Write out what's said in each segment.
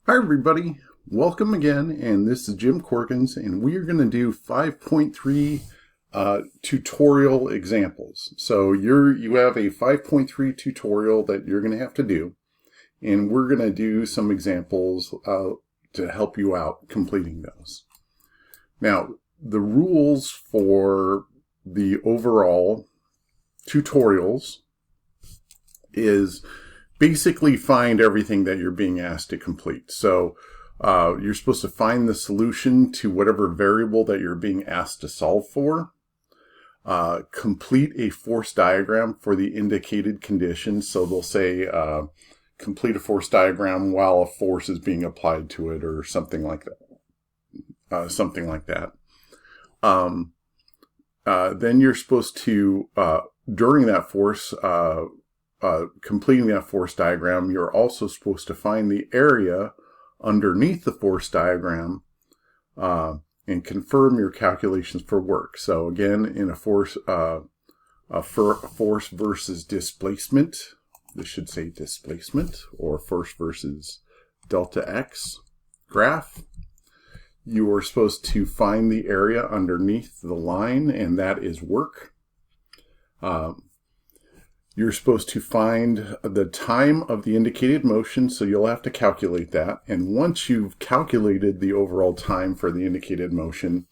Hi everybody, welcome again, and this is Jim Corkins, and we are going to do 5.3 tutorial examples. So you have a 5.3 tutorial that you're going to have to do, and we're going to do some examples to help you out completing those. Now, the rules for the overall tutorials is basically find everything that you're being asked to complete. So you're supposed to find the solution to whatever variable that you're being asked to solve for. Complete a force diagram for the indicated conditions. So they'll say complete a force diagram while a force is being applied to it, or something like that. Then you're supposed to, during that force, completing that force diagram, you're also supposed to find the area underneath the force diagram and confirm your calculations for work. So again, in a force versus displacement, this should say displacement, or force versus delta x graph, you are supposed to find the area underneath the line, and that is work. You're supposed to find the time of the indicated motion, so you'll have to calculate that. And once you've calculated the overall time for the indicated motion,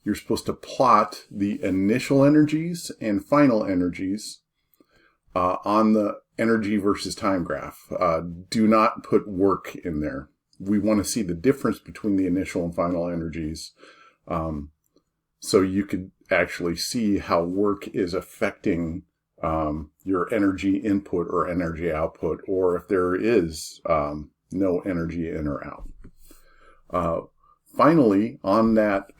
you're supposed to plot the initial energies and final energies on the energy versus time graph. Do not put work in there. We want to see the difference between the initial and final energies, so you could actually see how work is affecting your energy input or energy output, or if there is no energy in or out. Finally, on that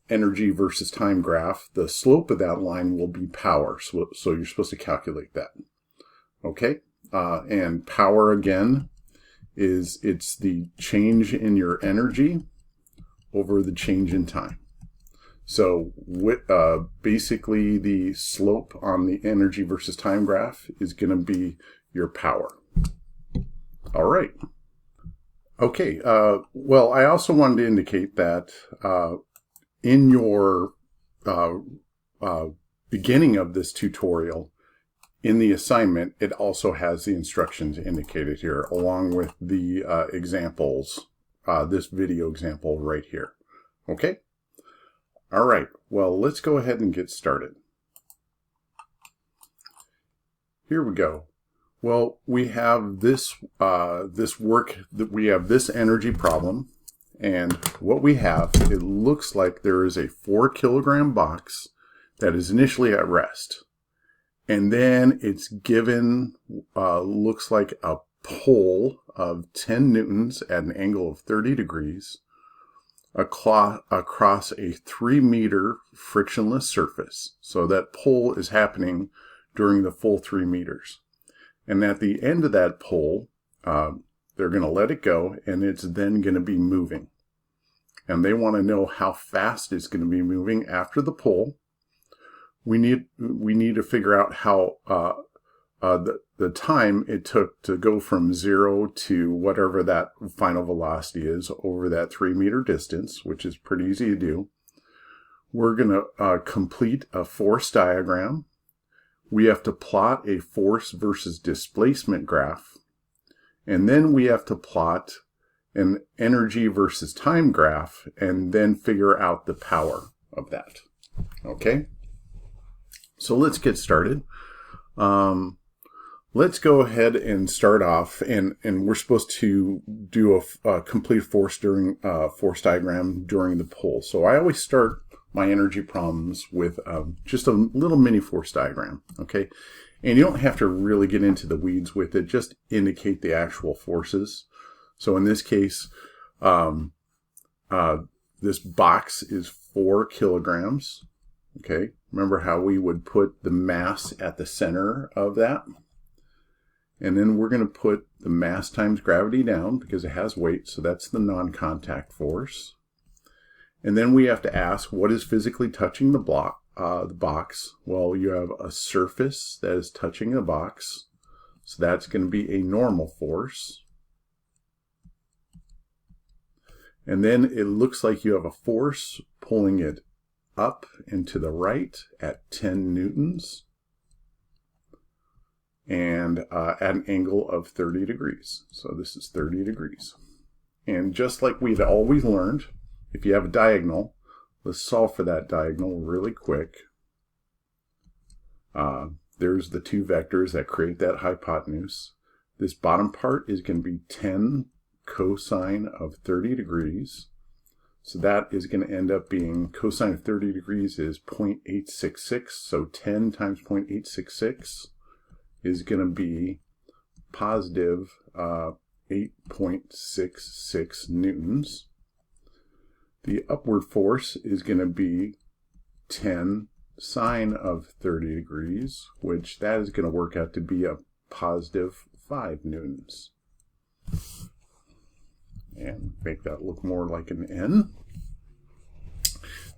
energy versus time graph, the slope of that line will be power. So you're supposed to calculate that. Okay? And power, again, it's the change in your energy over the change in time. So basically the slope on the energy versus time graph is going to be your power. All right. Okay. Well, I also wanted to indicate that in your beginning of this tutorial, in the assignment, it also has the instructions indicated here, along with the examples, this video example right here. Okay? All right, well, let's go ahead and get started. Here we go. Well, we have this we have this energy problem, and what we have, it looks like there is a 4 kilogram box that is initially at rest. And then it's given, looks like a pull of 10 newtons at an angle of 30 degrees. Across a 3-meter frictionless surface. So that pull is happening during the full 3 meters. And at the end of that pull, they're going to let it go, and it's then going to be moving. And they want to know how fast it's going to be moving after the pull. We need to figure out how the time it took to go from 0 to whatever that final velocity is over that 3-meter distance, which is pretty easy to do. We're going to complete a force diagram. We have to plot a force versus displacement graph. And then we have to plot an energy versus time graph, and then figure out the power of that. Okay? So let's get started. Let's go ahead and start off, and we're supposed to do a complete force diagram during the pull. So I always start my energy problems with just a little mini force diagram, okay? And you don't have to really get into the weeds with it, just indicate the actual forces. So in this case, this box is 4 kilograms, okay? Remember how we would put the mass at the center of that? And then we're going to put the mass times gravity down because it has weight, so that's the non-contact force. And then we have to ask, what is physically touching the box? Well, you have a surface that is touching the box, so that's going to be a normal force. And then it looks like you have a force pulling it up and to the right at 10 newtons and at an angle of 30 degrees. So this is 30 degrees. And just like we've always learned, if you have a diagonal, let's solve for that diagonal really quick. There's the two vectors that create that hypotenuse. This bottom part is going to be 10 cosine of 30 degrees. So that is going to end up being cosine of 30 degrees is 0.866. So 10 times 0.866 is going to be positive 8.66 newtons. The upward force is going to be 10 sine of 30 degrees, which that is going to work out to be a positive 5 newtons. And make that look more like an N.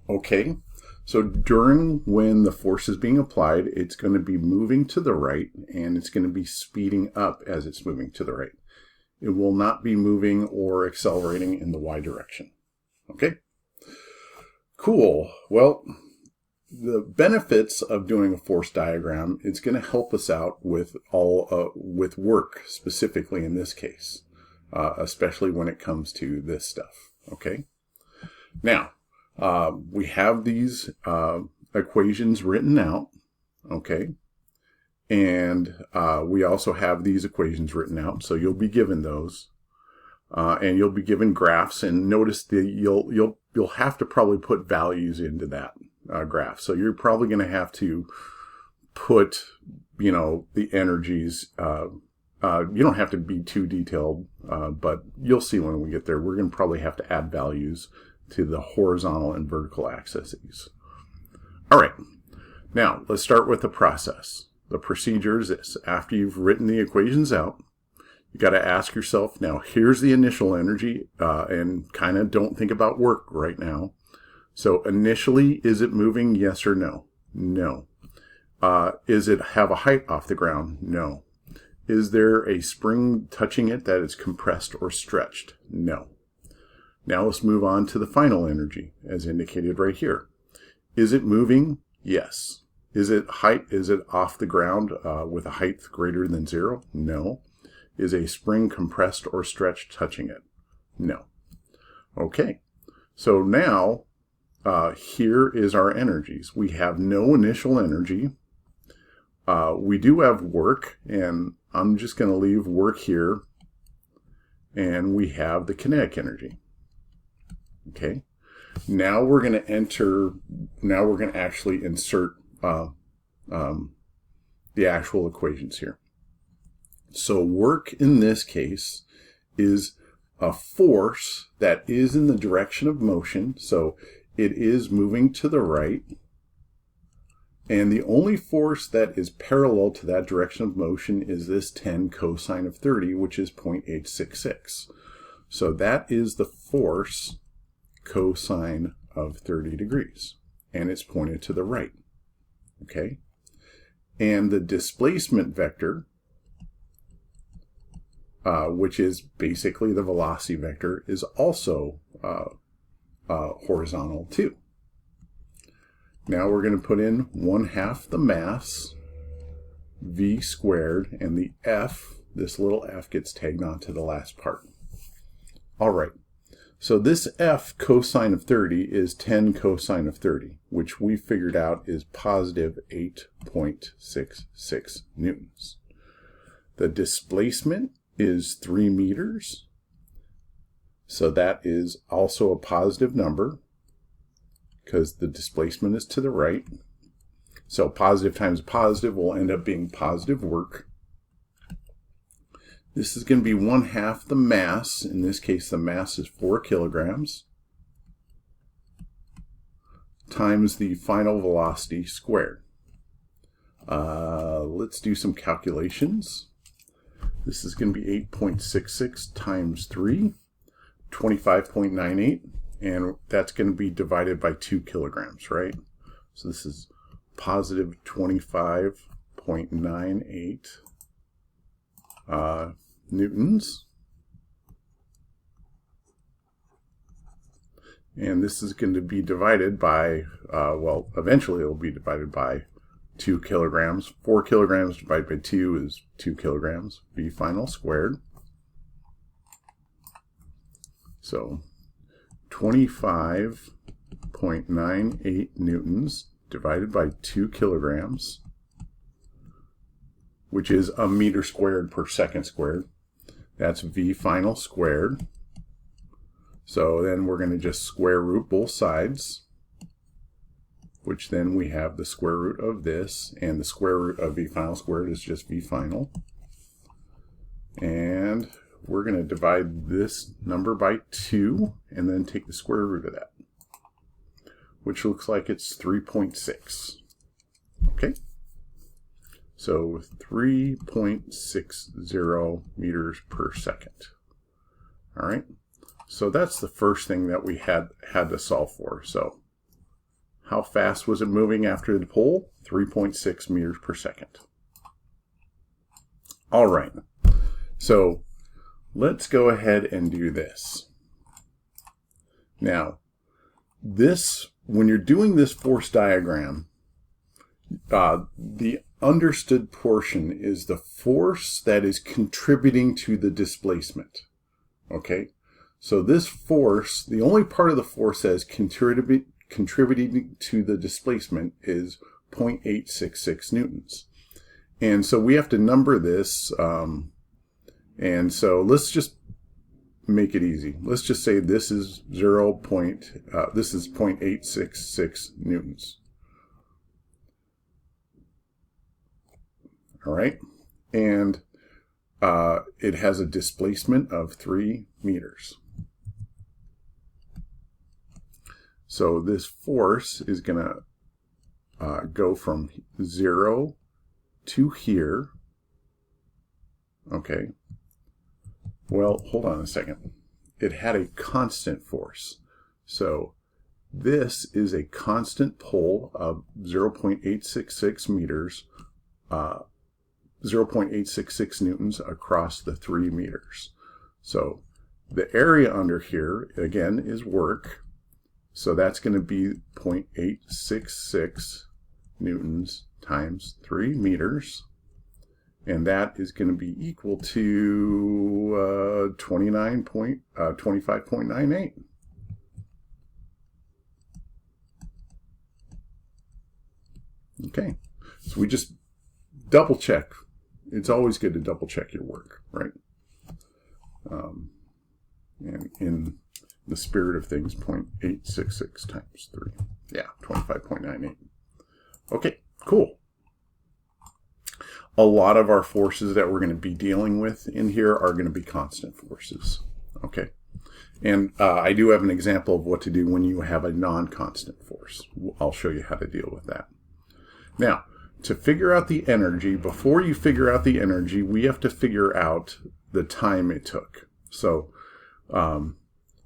Okay, so when the force is being applied, it's going to be moving to the right, and it's going to be speeding up as it's moving to the right. It will not be moving or accelerating in the y direction. Okay? Cool. Well, the benefits of doing a force diagram, it's going to help us out with with work, specifically in this case. Especially when it comes to this stuff, okay? Now, we have these equations written out, okay? And we also have these equations written out, so you'll be given those. And you'll be given graphs, and notice that you'll have to probably put values into that graph. So you're probably going to have to put, the energies. You don't have to be too detailed, but you'll see when we get there. We're going to probably have to add values to the horizontal and vertical axes. All right, now let's start with the process. The procedure is this. After you've written the equations out, you got to ask yourself, now here's the initial energy, and kind of don't think about work right now. So initially, is it moving, yes or no? No. Is it have a height off the ground? No. Is there a spring touching it that is compressed or stretched? No. Now let's move on to the final energy, as indicated right here. Is it moving? Yes. Is it off the ground with a height greater than 0? No. Is a spring compressed or stretched touching it? No. Okay. So now, here is our energies. We have no initial energy. We do have work, and I'm just going to leave work here, and we have the kinetic energy. Okay, now we're going to actually insert the actual equations here. So work in this case is a force that is in the direction of motion, so it is moving to the right. And the only force that is parallel to that direction of motion is this 10 cosine of 30, which is 0.866. So that is the force cosine of 30 degrees. And it's pointed to the right. Okay? And the displacement vector, which is basically the velocity vector, is also horizontal too. Now we're going to put in 1/2 the mass, v squared, and the f, this little f gets tagged onto the last part. All right, so this f cosine of 30 is 10 cosine of 30, which we figured out is positive 8.66 newtons. The displacement is 3 meters, so that is also a positive number, because the displacement is to the right. So positive times positive will end up being positive work. This is going to be 1/2 the mass. In this case, the mass is 4 kilograms, times the final velocity squared. Let's do some calculations. This is going to be 8.66 times 3, 25.98. And that's going to be divided by 2 kilograms, right? So this is positive 25.98 newtons. And this is going to be divided by, well, eventually it will be divided by 2 kilograms. 4 kilograms divided by 2 is 2 kilograms. V final squared. So 25.98 newtons divided by 2 kilograms, which is a meter squared per second squared. That's V final squared. So then we're going to just square root both sides, which then we have the square root of this, and the square root of V final squared is just V final. And we're going to divide this number by 2 and then take the square root of that, which looks like it's 3.6. Okay? So 3.60 meters per second. All right? So that's the first thing that we had to solve for. So how fast was it moving after the pull? 3.6 meters per second. All right. So let's go ahead and do this. Now, when you're doing this force diagram, the understood portion is the force that is contributing to the displacement. Okay? So this force, the only part of the force that is contributing to the displacement is 0.866 newtons. And so we have to number this, and so let's just make it easy. Let's just say this is 0.866 newtons. All right, and it has a displacement of 3 meters. So this force is going to go from 0 to here. Okay. Well, hold on a second. It had a constant force. So this is a constant pull of 0.866 meters, 0.866 newtons across the 3 meters. So the area under here, again, is work. So that's going to be 0.866 newtons times 3 meters. And that is going to be equal to 25.98. Okay, so we just double check. It's always good to double check your work, right? And in the spirit of things, 0.866 times 3. Yeah, 25.98. Okay, cool. A lot of our forces that we're going to be dealing with in here are going to be constant forces. Okay. And I do have an example of what to do when you have a non-constant force. I'll show you how to deal with that. Now, to figure out the energy, before you figure out the energy, we have to figure out the time it took. So,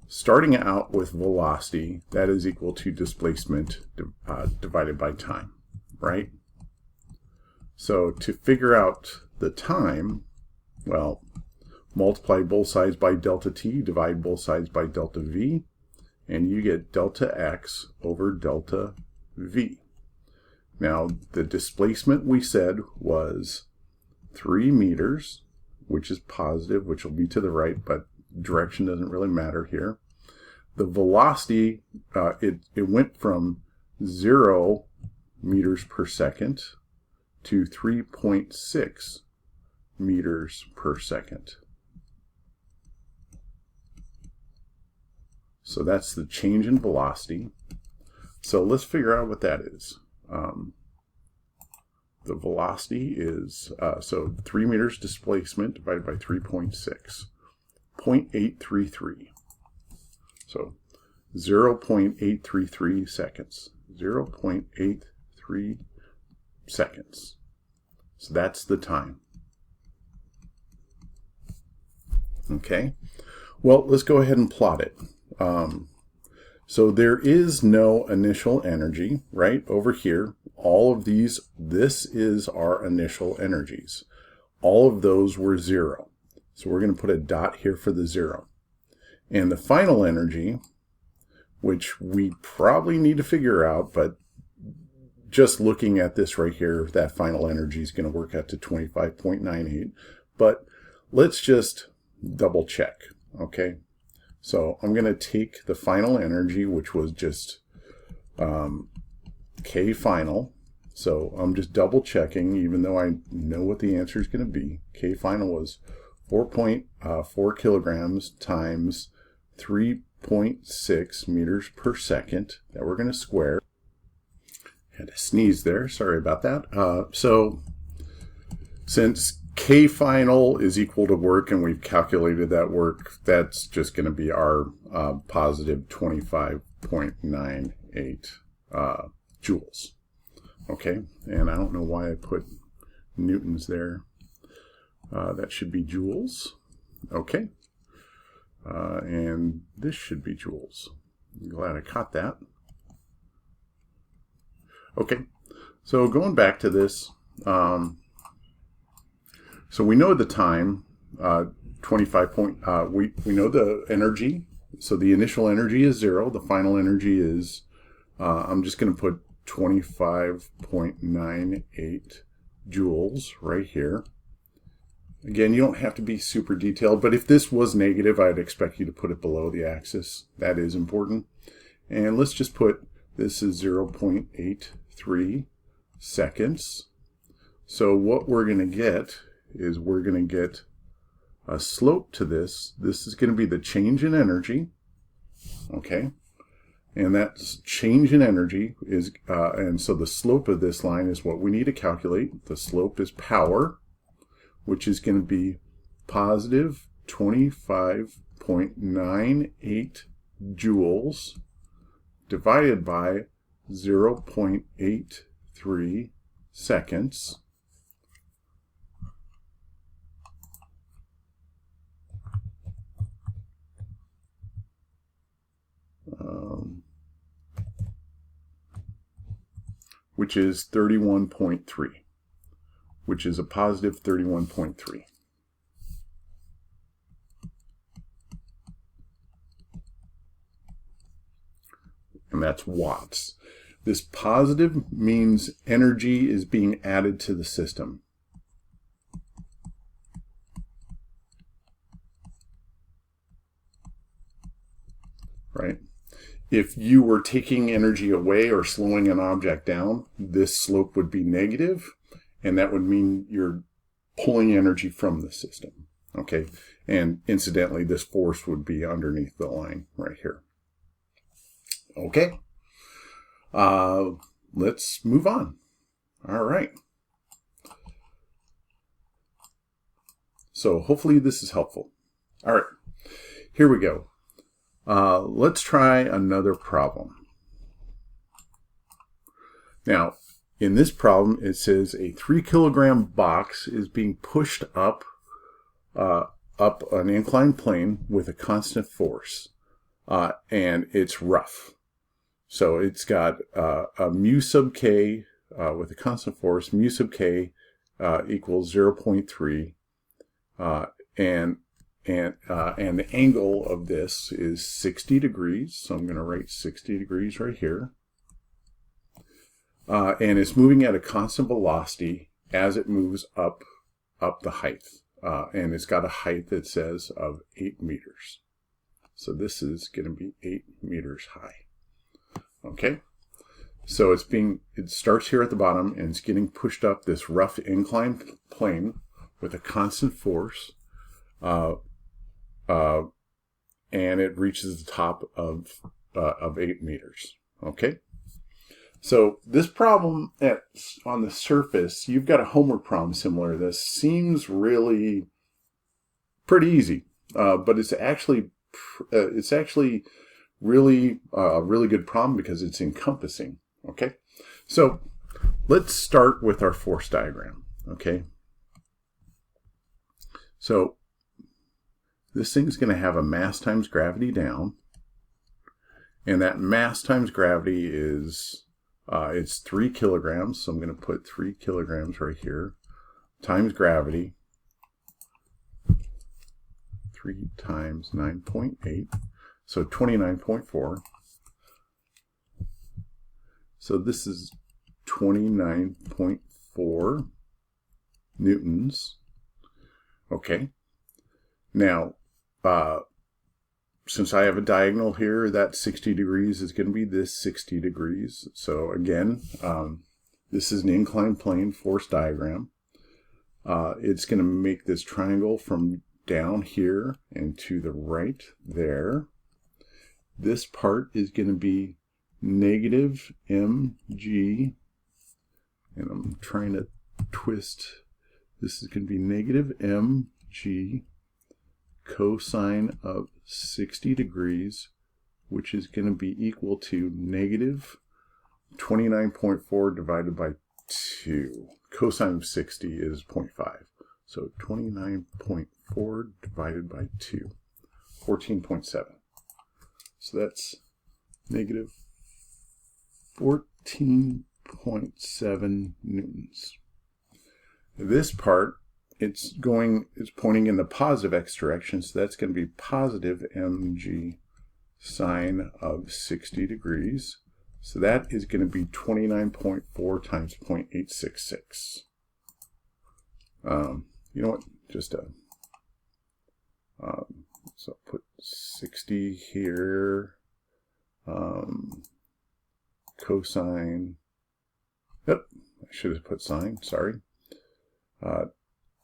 starting out with velocity, that is equal to displacement divided by time, right? So to figure out the time, well, multiply both sides by delta t, divide both sides by delta v, and you get delta x over delta v. Now, the displacement we said was 3 meters, which is positive, which will be to the right, but direction doesn't really matter here. The velocity, it went from 0 meters per second to 3.6 meters per second. So that's the change in velocity. So let's figure out what that is. The velocity is, so 3 meters displacement divided by 3.6, 0.833. So 0.833 seconds, 0.83 seconds. So that's the time. Okay, well, let's go ahead and plot it. So there is no initial energy, right? Over here, all of these, this is our initial energies. All of those were 0. So we're going to put a dot here for the 0. And the final energy which we probably need to figure out, but just looking at this right here, that final energy is going to work out to 25.98. But let's just double check, okay? So I'm going to take the final energy, which was just K final. So I'm just double checking, even though I know what the answer is going to be. K final was 4.4 kilograms times 3.6 meters per second that we're going to square. Had to sneeze there, sorry about that. So since K final is equal to work and we've calculated that work, that's just going to be our positive 25.98 joules. Okay, and I don't know why I put newtons there. That should be joules. Okay, and this should be joules. I'm glad I caught that. Okay, so going back to this, so we know the time, 25 point, we know the energy, so the initial energy is 0, the final energy is, I'm just going to put 25.98 joules right here. Again, you don't have to be super detailed, but if this was negative, I'd expect you to put it below the axis. That is important. And let's just put, this is 0.83 seconds. So what we're going to get is we're going to get a slope to this. This is going to be the change in energy. Okay. And that change in energy is, and so the slope of this line is what we need to calculate. The slope is power, which is going to be positive 25.98 joules divided by 0.83 seconds. Which is 31.3, which is a positive 31.3. And that's watts. This positive means energy is being added to the system. Right? If you were taking energy away or slowing an object down, this slope would be negative, and that would mean you're pulling energy from the system. Okay? And incidentally, this force would be underneath the line right here. Okay? Let's move on. All right. So hopefully this is helpful. All right. Here we go. Let's try another problem. Now, in this problem, it says a 3 kilogram box is being pushed up an inclined plane with a constant force, and it's rough. So it's got a mu sub k with a constant force, mu sub k equals 0.3, and the angle of this is 60 degrees. So I'm going to write 60 degrees right here. And it's moving at a constant velocity as it moves up the height. And it's got a height that says of 8 meters. So this is going to be 8 meters high. Okay. So it starts here at the bottom and it's getting pushed up this rough inclined plane with a constant force. And it reaches the top of 8 meters. Okay. So this problem on the surface, you've got a homework problem similar to this. Seems really pretty easy, but it's actually really a really good problem because it's encompassing. Okay. So let's start with our force diagram. Okay. So this thing's going to have a mass times gravity down, and that mass times gravity is it's 3 kilograms. So I'm going to put 3 kilograms right here times gravity. 3 times 9.8, so 29.4. So this is 29.4 newtons. Okay. Now, since I have a diagonal here, that 60 degrees is going to be this 60 degrees. So again, this is an inclined plane force diagram. It's going to make this triangle from down here and to the right there. This part is going to be negative mg, and I'm trying to twist. This is going to be negative mg cosine of 60 degrees, which is going to be equal to negative 29.4 divided by 2. Cosine of 60 is 0.5. So 29.4 divided by 2, 14.7. So that's negative 14.7 newtons. This part, it's pointing in the positive x direction, so that's going to be positive mg sine of 60 degrees. So that is going to be 29.4 times 0.866. You know what? Just so put 60 here. Cosine. Yep, I should have put sine. Sorry.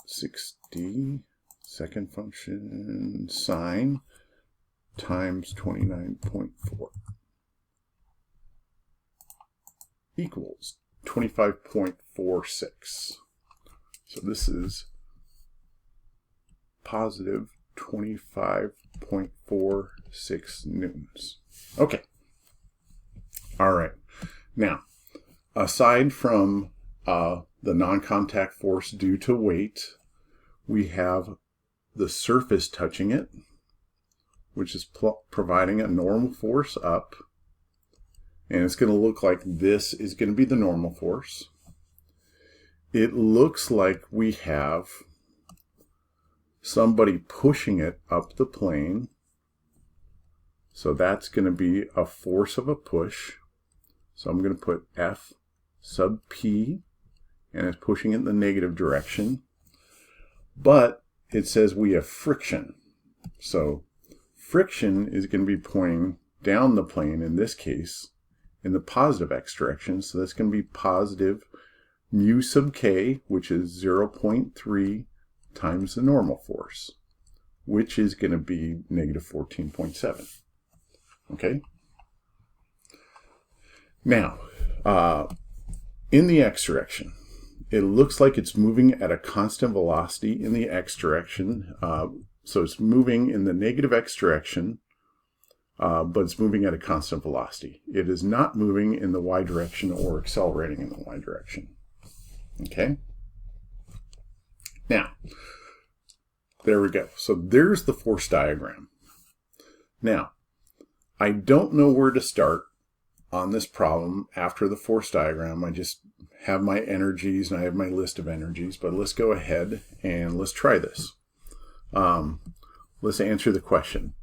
60 second function sine times 29.4 equals 25.46. So this is positive 25.46 newtons. Okay. All right. Now, aside from the non-contact force due to weight, we have the surface touching it, which is providing a normal force up. And it's going to look like this is going to be the normal force. It looks like we have somebody pushing it up the plane. So that's going to be a force of a push. So I'm going to put F sub P, and it's pushing it in the negative direction. But it says we have friction. So friction is going to be pointing down the plane, in this case, in the positive x direction. So that's going to be positive mu sub k, which is 0.3 times the normal force, which is going to be negative 14.7. Okay? Now, in the x direction, it looks like it's moving at a constant velocity in the x direction. So it's moving in the negative x direction, but it's moving at a constant velocity. It is not moving in the y direction or accelerating in the y direction. Okay? Now, there we go. So there's the force diagram. Now, I don't know where to start on this problem after the force diagram. I just have my energies and I have my list of energies, but let's go ahead and let's try this. Let's answer the question.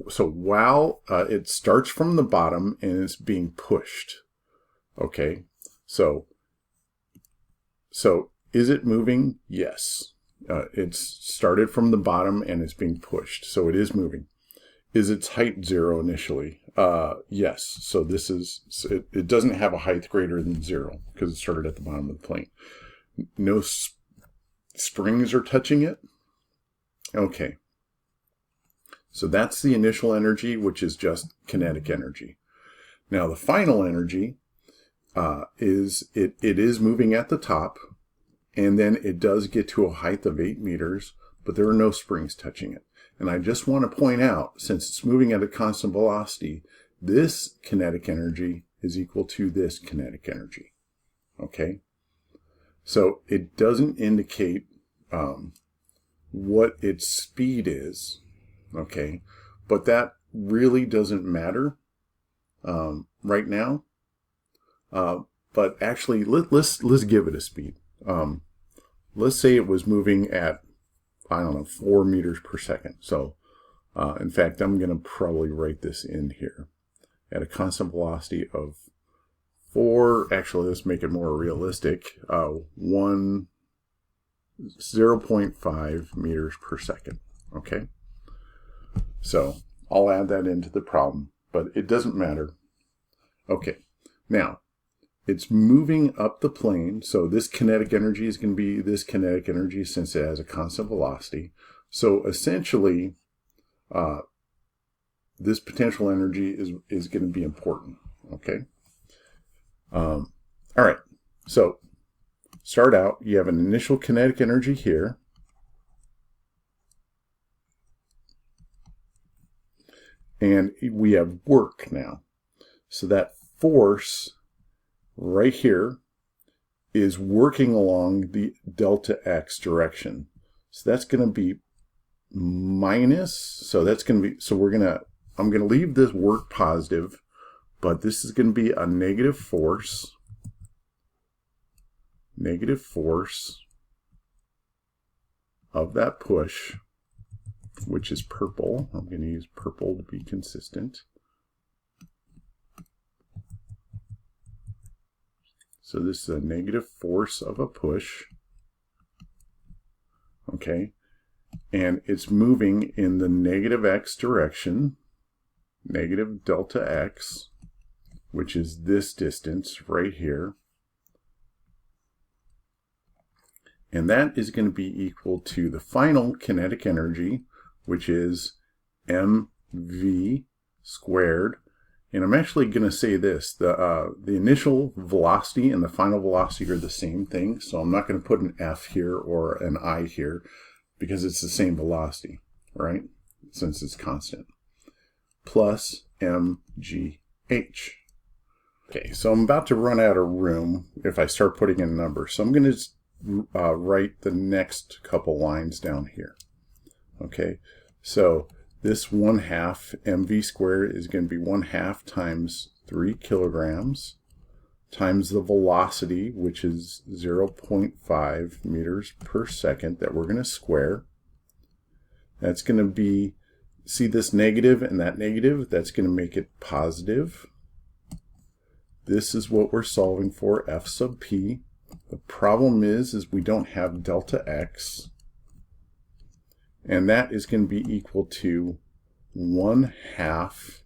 So while it starts from the bottom and it's being pushed, okay, so is it moving? Yes. It's started from the bottom and it's being pushed, so it is moving. Is its height 0 initially? Yes. So this is, it doesn't have a height greater than 0 because it started at the bottom of the plane. No springs are touching it. Okay. So that's the initial energy, which is just kinetic energy. Now the final energy is it is moving at the top, and then it does get to a height of 8 meters, but there are no springs touching it. And I just want to point out, since it's moving at a constant velocity, this kinetic energy is equal to this kinetic energy. Okay? So it doesn't indicate what its speed is. Okay? But that really doesn't matter right now. But actually, let's give it a speed. Let's say it was moving at, I don't know, 4 meters per second. So, in fact, I'm going to probably write this in here. At a constant velocity of actually let's make it more realistic, 0.5 meters per second. Okay, so I'll add that into the problem, but it doesn't matter. Okay, now it's moving up the plane, so this kinetic energy is going to be this kinetic energy since it has a constant velocity. So essentially, this potential energy is going to be important. Okay. All right. So start out. You have an initial kinetic energy here. And we have work now. So that force right here is working along the delta x direction. So that's going to be minus. So that's going to be, so I'm going to leave this work positive, but this is going to be a negative force of that push, which is purple. I'm going to use purple to be consistent. So this is a negative force of a push. Okay. And it's moving in the negative x direction, negative delta x, which is this distance right here. And that is going to be equal to the final kinetic energy, which is mv squared. And I'm actually going to say this, the initial velocity and the final velocity are the same thing. So I'm not going to put an F here or an I here because it's the same velocity, right? Since it's constant. Plus mgh. Okay, so I'm about to run out of room if I start putting in numbers. So I'm going to just write the next couple lines down here. Okay, so this 1/2 mv squared is going to be 1/2 times 3 kilograms times the velocity, which is 0.5 meters per second that we're going to square. That's going to be, see this negative and that negative, that's going to make it positive. This is what we're solving for, f sub p. The problem is we don't have delta x. And that is going to be equal to 1/2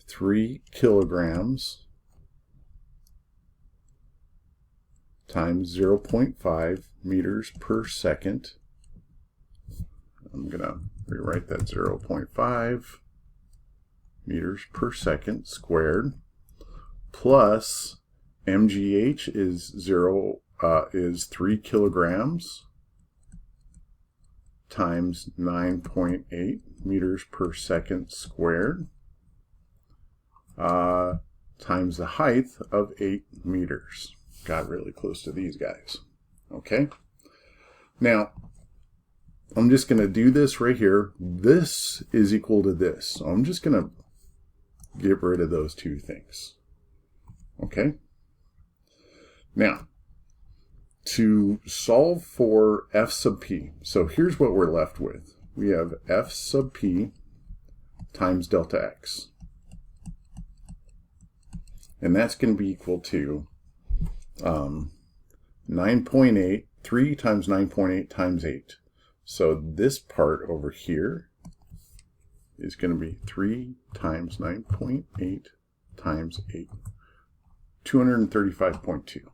3 kilograms times 0.5 meters per second. I'm going to rewrite that 0.5 meters per second squared plus mgh is 3 kilograms times 9.8 meters per second squared times the height of 8 meters. Got really close to these guys. Okay. Now, I'm just going to do this right here. This is equal to this. So I'm just going to get rid of those two things. Okay. Now, to solve for f sub p, so here's what we're left with. We have f sub p times delta x. And that's going to be equal to 9.8, 3 times 9.8 times 8. So this part over here is going to be 3 times 9.8 times 8, 235.2.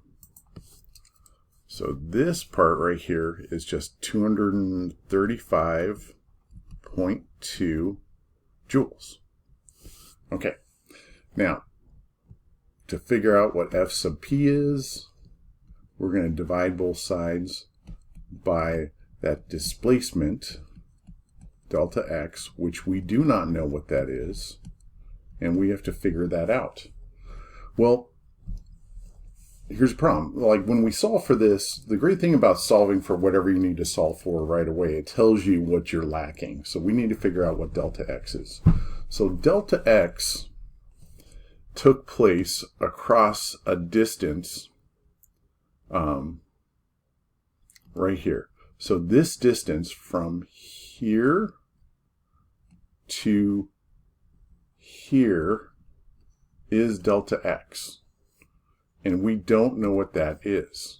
So this part right here is just 235.2 joules. Okay, now to figure out what f sub p is, we're going to divide both sides by that displacement, delta x, which we do not know what that is, and we have to figure that out. Well, here's the problem. Like when we solve for this, the great thing about solving for whatever you need to solve for right away, it tells you what you're lacking. So we need to figure out what delta x is. So delta x took place across a distance right here. So this distance from here to here is delta x. and we don't know what that is.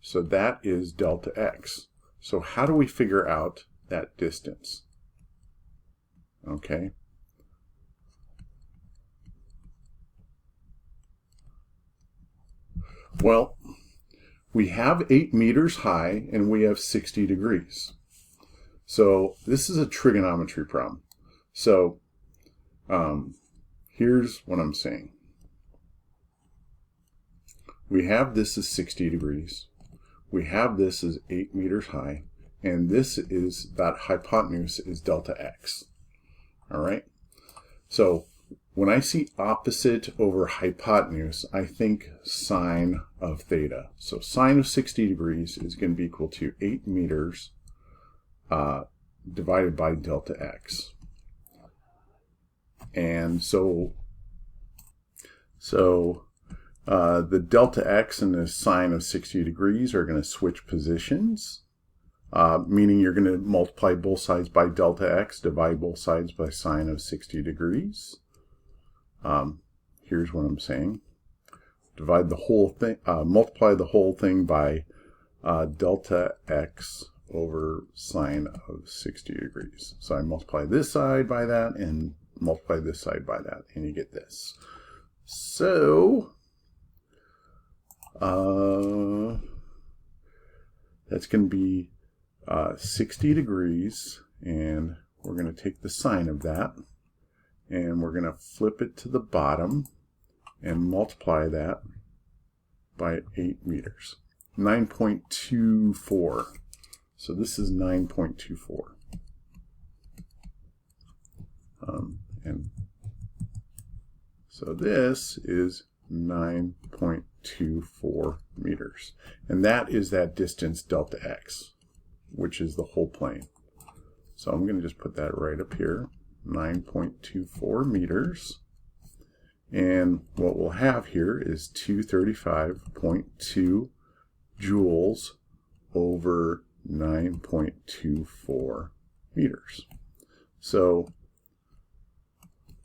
So that is delta x. So how do we figure out that distance? Okay. Well, we have 8 meters high and we have 60 degrees. So this is a trigonometry problem. So here's what I'm saying. We have this as 60 degrees. We have this as 8 meters high. And this is, that hypotenuse is delta x. All right? So when I see opposite over hypotenuse, I think sine of theta. So sine of 60 degrees is going to be equal to 8 meters divided by delta x. And so the delta x and the sine of 60 degrees are going to switch positions, meaning you're going to multiply both sides by delta x, divide both sides by sine of 60 degrees. Here's what I'm saying. Divide the whole thing, multiply the whole thing by delta x over sine of 60 degrees. So I multiply this side by that and multiply this side by that, and you get this. So that's going to be 60 degrees, and we're going to take the sine of that, and we're going to flip it to the bottom and multiply that by 8 meters. 9.24. So this is 9.24. And so this is 9.24 meters. And that is that distance delta x, which is the whole plane. So I'm going to just put that right up here, 9.24 meters. And what we'll have here is 235.2 joules over 9.24 meters. So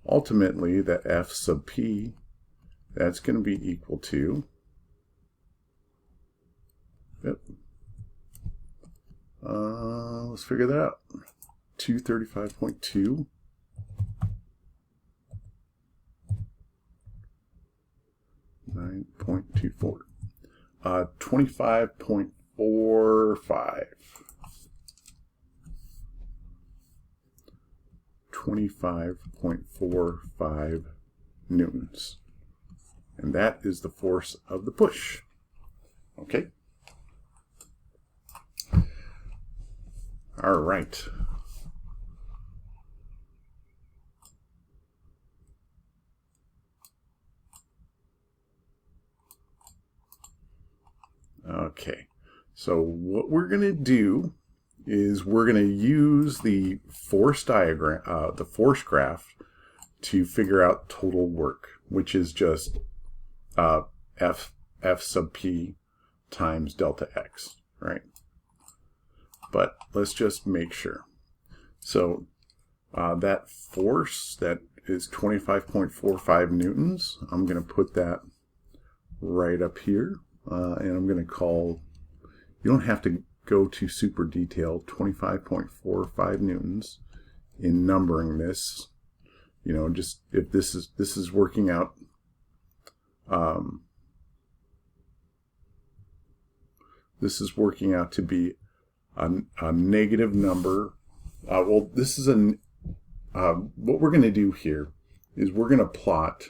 ultimately, the F sub P, that's going to be equal to, let's figure that out, 235.2 9.24, 25.45. 25.45 newtons. And that is the force of the push. Okay? All right. Okay. So what we're going to do is we're going to use the force diagram, the force graph, to figure out total work, which is just F sub P times delta x, right? But let's just make sure. So that force that is 25.45 newtons, I'm going to put that right up here, and I'm going to call, you don't have to go to super detailed, 25.45 newtons in numbering this. You know, just if this is working out, this is working out to be a negative number. Well, this is what we're going to do here is we're going to plot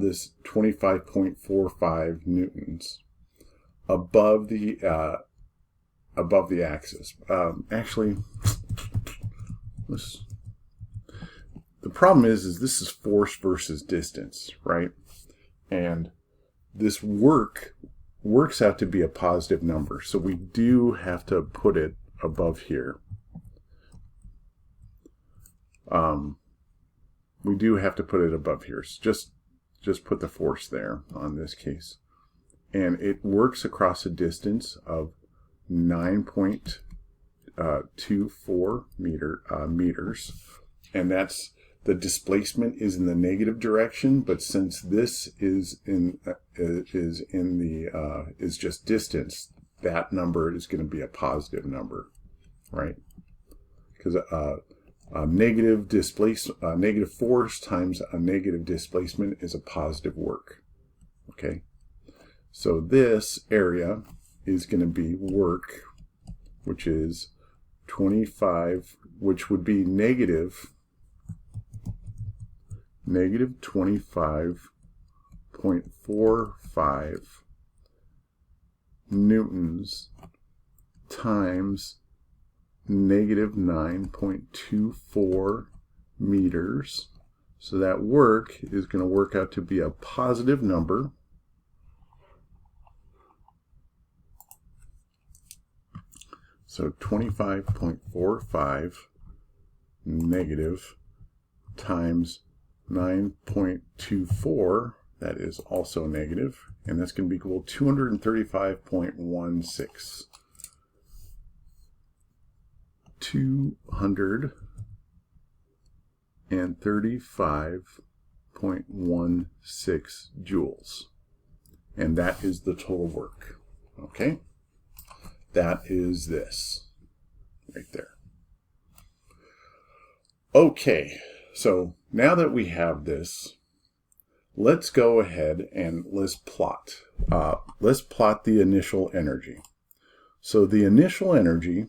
this 25.45 newtons above the axis. Actually, the problem is this is force versus distance, right? And this works out to be a positive number, so we do have to put it above here. We do have to put it above here. So just put the force there on this case, and it works across a distance of 9.24 meters, and that's the displacement is in the negative direction, but since this is just distance, that number is going to be a positive number, right? Because negative force times a negative displacement is a positive work. Okay, so this area is going to be work, which is 25, which would be negative 25.45 newtons times negative 9.24 meters. So that work is going to work out to be a positive number. So 25.45 negative times 9.24, that is also negative, and that's going to be equal to 235.16. 235.16 joules. And that is the total work. Okay? That is this right there. Okay, so now that we have this, let's go ahead and let's plot. Let's plot the initial energy. So the initial energy,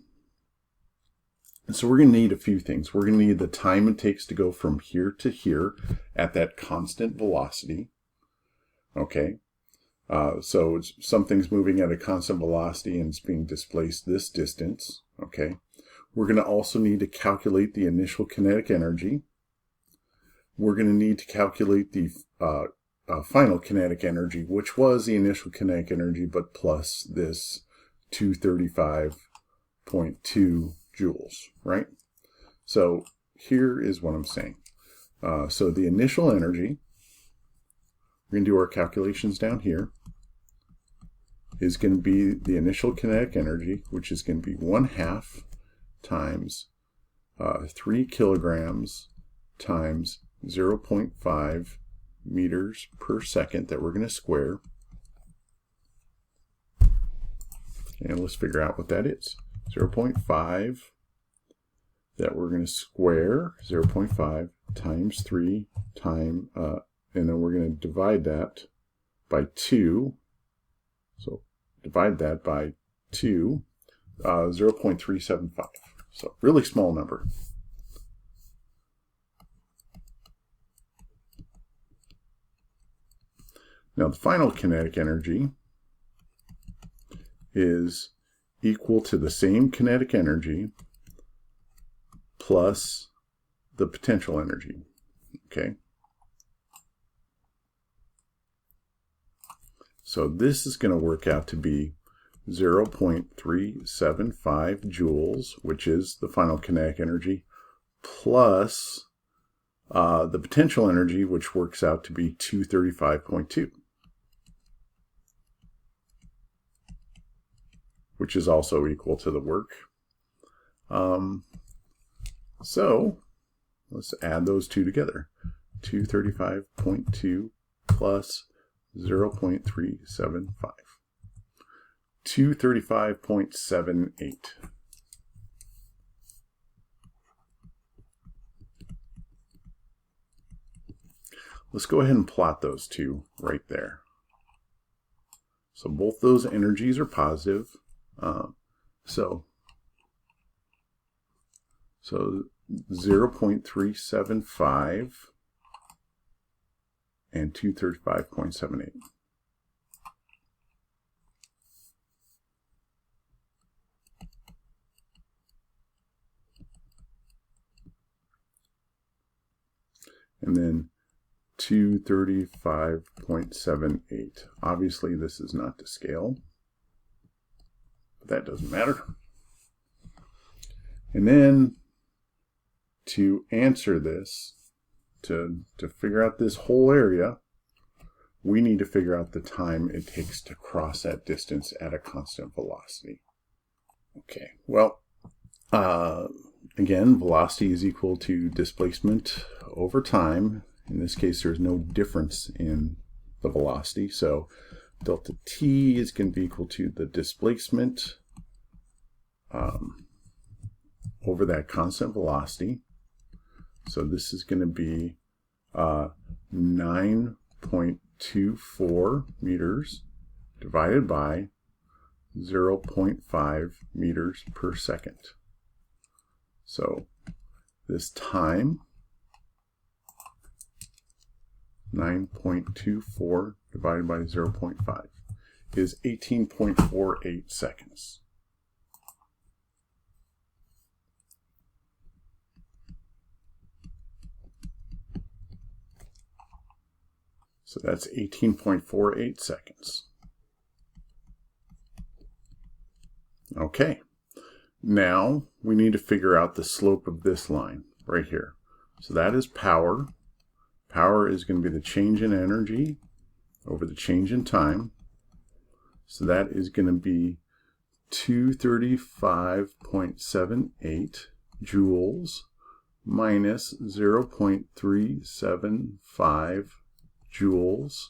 so we're going to need a few things. We're going to need the time it takes to go from here to here at that constant velocity. Okay. So something's moving at a constant velocity and it's being displaced this distance. Okay. We're going to also need to calculate the initial kinetic energy. We're going to need to calculate the final kinetic energy, which was the initial kinetic energy, but plus this 235.2 joules, right? So here is what I'm saying. So the initial energy, we're going to do our calculations down here, is going to be the initial kinetic energy, which is going to be 1/2 times 3 kilograms times 0.5 meters per second that we're going to square. And let's figure out what that is. 0.5 that we're going to square, 0.5 times 3 times, and then we're going to divide that by 2. So divide that by 2, 0.375. So really small number. Now the final kinetic energy is equal to the same kinetic energy plus the potential energy. Okay. So this is going to work out to be 0.375 joules, which is the final kinetic energy, plus the potential energy, which works out to be 235.2, which is also equal to the work. So let's add those two together. 235.2 plus 0.375. 235.78. Let's go ahead and plot those two right there. So both those energies are positive. So 0.375 and 235.78. And then 235.78. Obviously this is not to scale, but that doesn't matter. And then to answer this, to figure out this whole area, we need to figure out the time it takes to cross that distance at a constant velocity. Okay, well, again, velocity is equal to displacement over time. In this case, there's no difference in the velocity. So delta t is going to be equal to the displacement over that constant velocity. So this is going to be 9.24 meters divided by 0.5 meters per second. So this time, 9.24 divided by 0.5 is 18.48 seconds. So that's 18.48 seconds. Okay, now we need to figure out the slope of this line right here. So that is power. Power is going to be the change in energy over the change in time. So that is going to be 235.78 joules minus 0.375 joules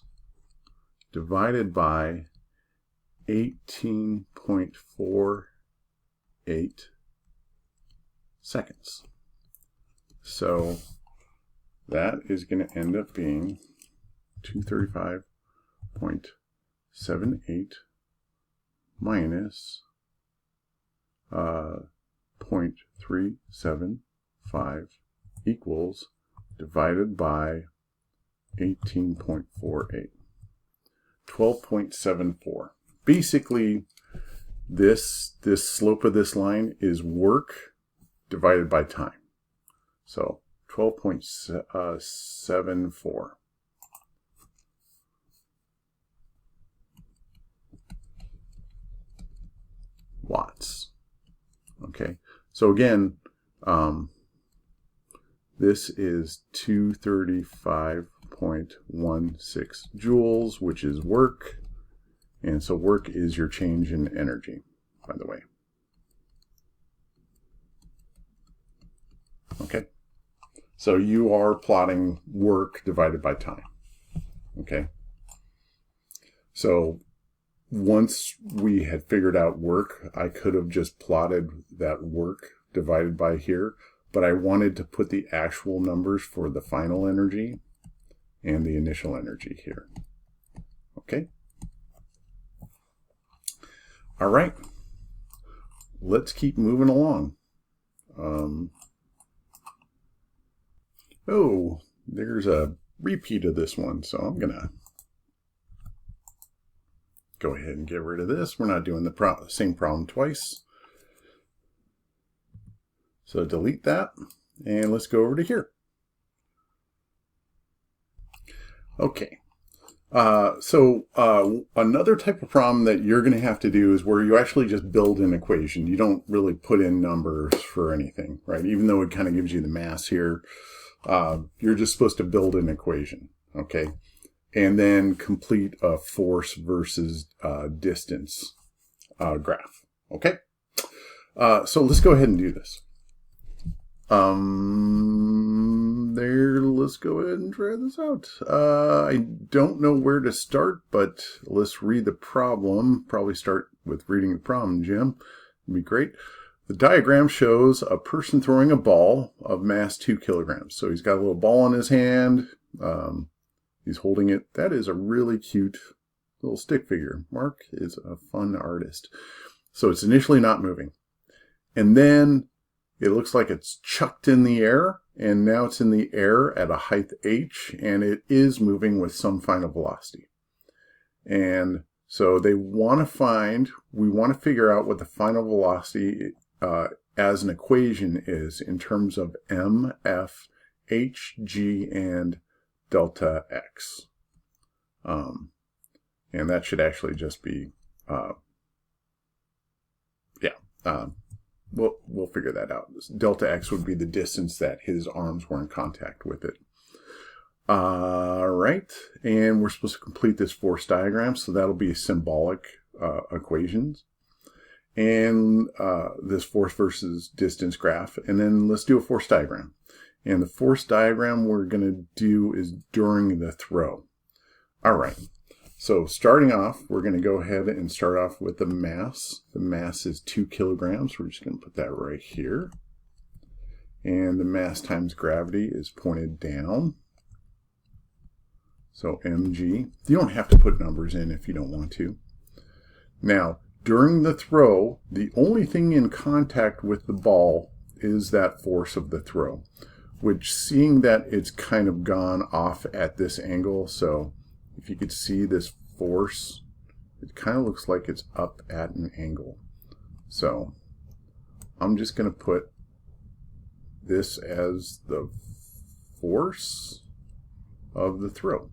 divided by 18.48 seconds. So that is going to end up being 235.78 minus 0.375 equals divided by 18.48. 12.74. Basically, this slope of this line is work divided by time. So 12.74. Watts. Okay, so again, this is 235.16 joules, which is work. And so work is your change in energy, by the way. Okay, so you are plotting work divided by time. Okay, so once we had figured out work, I could have just plotted that work divided by here, but I wanted to put the actual numbers for the final energy and the initial energy here. Okay. All right. Let's keep moving along. Oh, there's a repeat of this one, so I'm going to go ahead and get rid of this. We're not doing the same problem twice. So delete that, and let's go over to here. Okay. Another type of problem that you're going to have to do is where you actually just build an equation. You don't really put in numbers for anything, right? Even though it kind of gives you the mass here, you're just supposed to build an equation, okay? And then complete a force versus distance graph, okay? So let's go ahead and do this. Let's go ahead and try this out. I don't know where to start, but let's read the problem. Probably start with reading the problem, Jim. It'd be great. The diagram shows a person throwing a ball of mass 2 kilograms. So he's got a little ball in his hand. He's holding it. That is a really cute little stick figure. Mark is a fun artist. So it's initially not moving. And then it looks like it's chucked in the air, and now it's in the air at a height h, and it is moving with some final velocity. And so we want to figure out what the final velocity as an equation is in terms of m, f, h, g, and delta x. And that should actually just be, We'll figure that out. Delta x would be the distance that his arms were in contact with it. All right, and we're supposed to complete this force diagram, so that'll be symbolic equations. and this force versus distance graph, and then let's do a force diagram. And the force diagram we're going to do is during the throw. All right, so starting off, we're going to go ahead and start off with the mass. The mass is 2 kilograms. We're just going to put that right here. And the mass times gravity is pointed down. So mg. You don't have to put numbers in if you don't want to. Now, during the throw, the only thing in contact with the ball is that force of the throw, which, seeing that it's kind of gone off at this angle, so if you could see this force, it kind of looks like it's up at an angle. So I'm just going to put this as the force of the throw.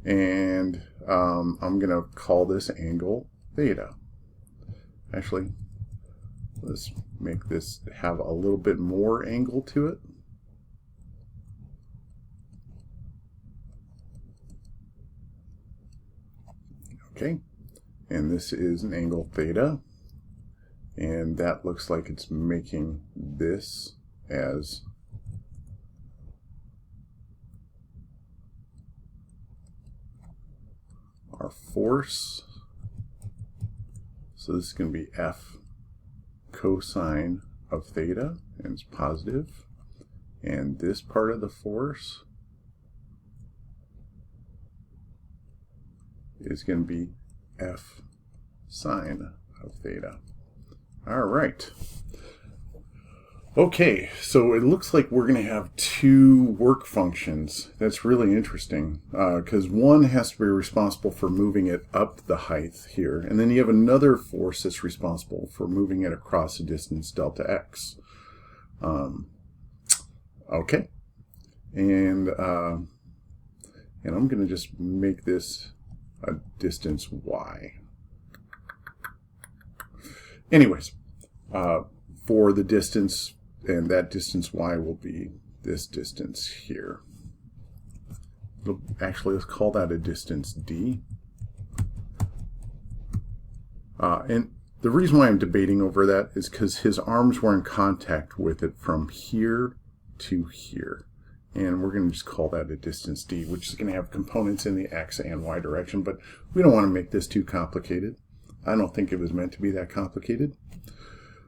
And I'm going to call this angle theta. Actually, let's make this have a little bit more angle to it. Okay, and this is an angle theta, and that looks like it's making this as our force. So this is going to be F cosine of theta, and it's positive. And this part of the force is going to be F sine of theta. All right. Okay, so it looks like we're going to have 2 work functions. That's really interesting because one has to be responsible for moving it up the height here, and then you have another force that's responsible for moving it across a distance delta x. Okay, and I'm going to just make this a distance y. Anyways, for the distance, and that distance y will be this distance here. Actually, let's call that a distance d. And the reason why I'm debating over that is because his arms were in contact with it from here to here. And we're going to just call that a distance d, which is going to have components in the x and y direction, but we don't want to make this too complicated. I don't think it was meant to be that complicated.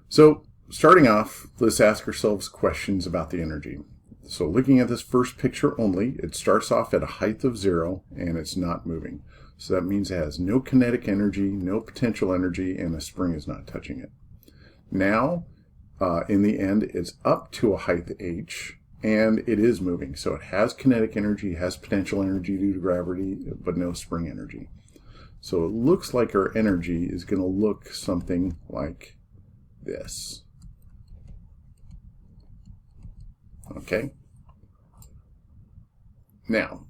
So, starting off, let's ask ourselves questions about the energy. So looking at this first picture only, it starts off at a height of 0 and it's not moving. So that means it has no kinetic energy, no potential energy, and the spring is not touching it. Now, in the end, it's up to a height h and it is moving. So it has kinetic energy, has potential energy due to gravity, but no spring energy. So it looks like our energy is going to look something like this. Okay. Now,